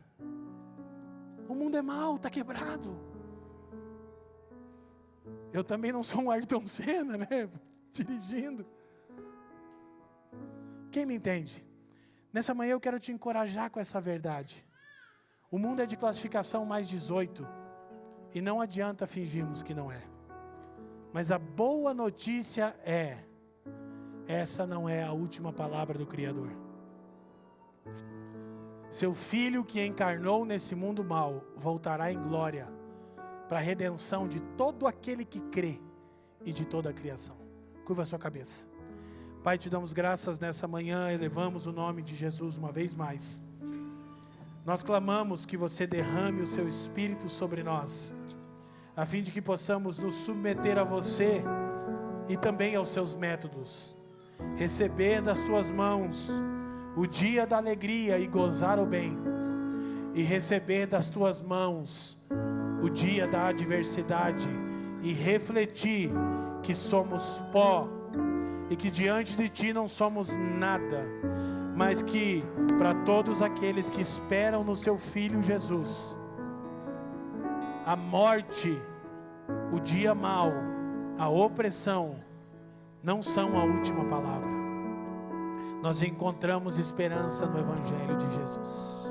O mundo é mau, está quebrado. Eu também não sou um Ayrton Senna, né? Dirigindo. Quem me entende? Nessa manhã eu quero te encorajar com essa verdade. O mundo é de classificação mais 18 e não adianta fingirmos que não é. Mas a boa notícia é, essa não é a última palavra do Criador. Seu Filho que encarnou nesse mundo mau voltará em glória para a redenção de todo aquele que crê e de toda a criação. Curva a sua cabeça. Pai, te damos graças nessa manhã, elevamos o nome de Jesus uma vez mais. Nós clamamos que você derrame o seu Espírito sobre nós, a fim de que possamos nos submeter a você e também aos seus métodos, receber das tuas mãos o dia da alegria e gozar o bem, e receber das tuas mãos o dia da adversidade e refletir que somos pó e que diante de ti não somos nada, mas que para todos aqueles que esperam no seu Filho Jesus, a morte, o dia mau, a opressão não são a última palavra. Nós encontramos esperança no Evangelho de Jesus.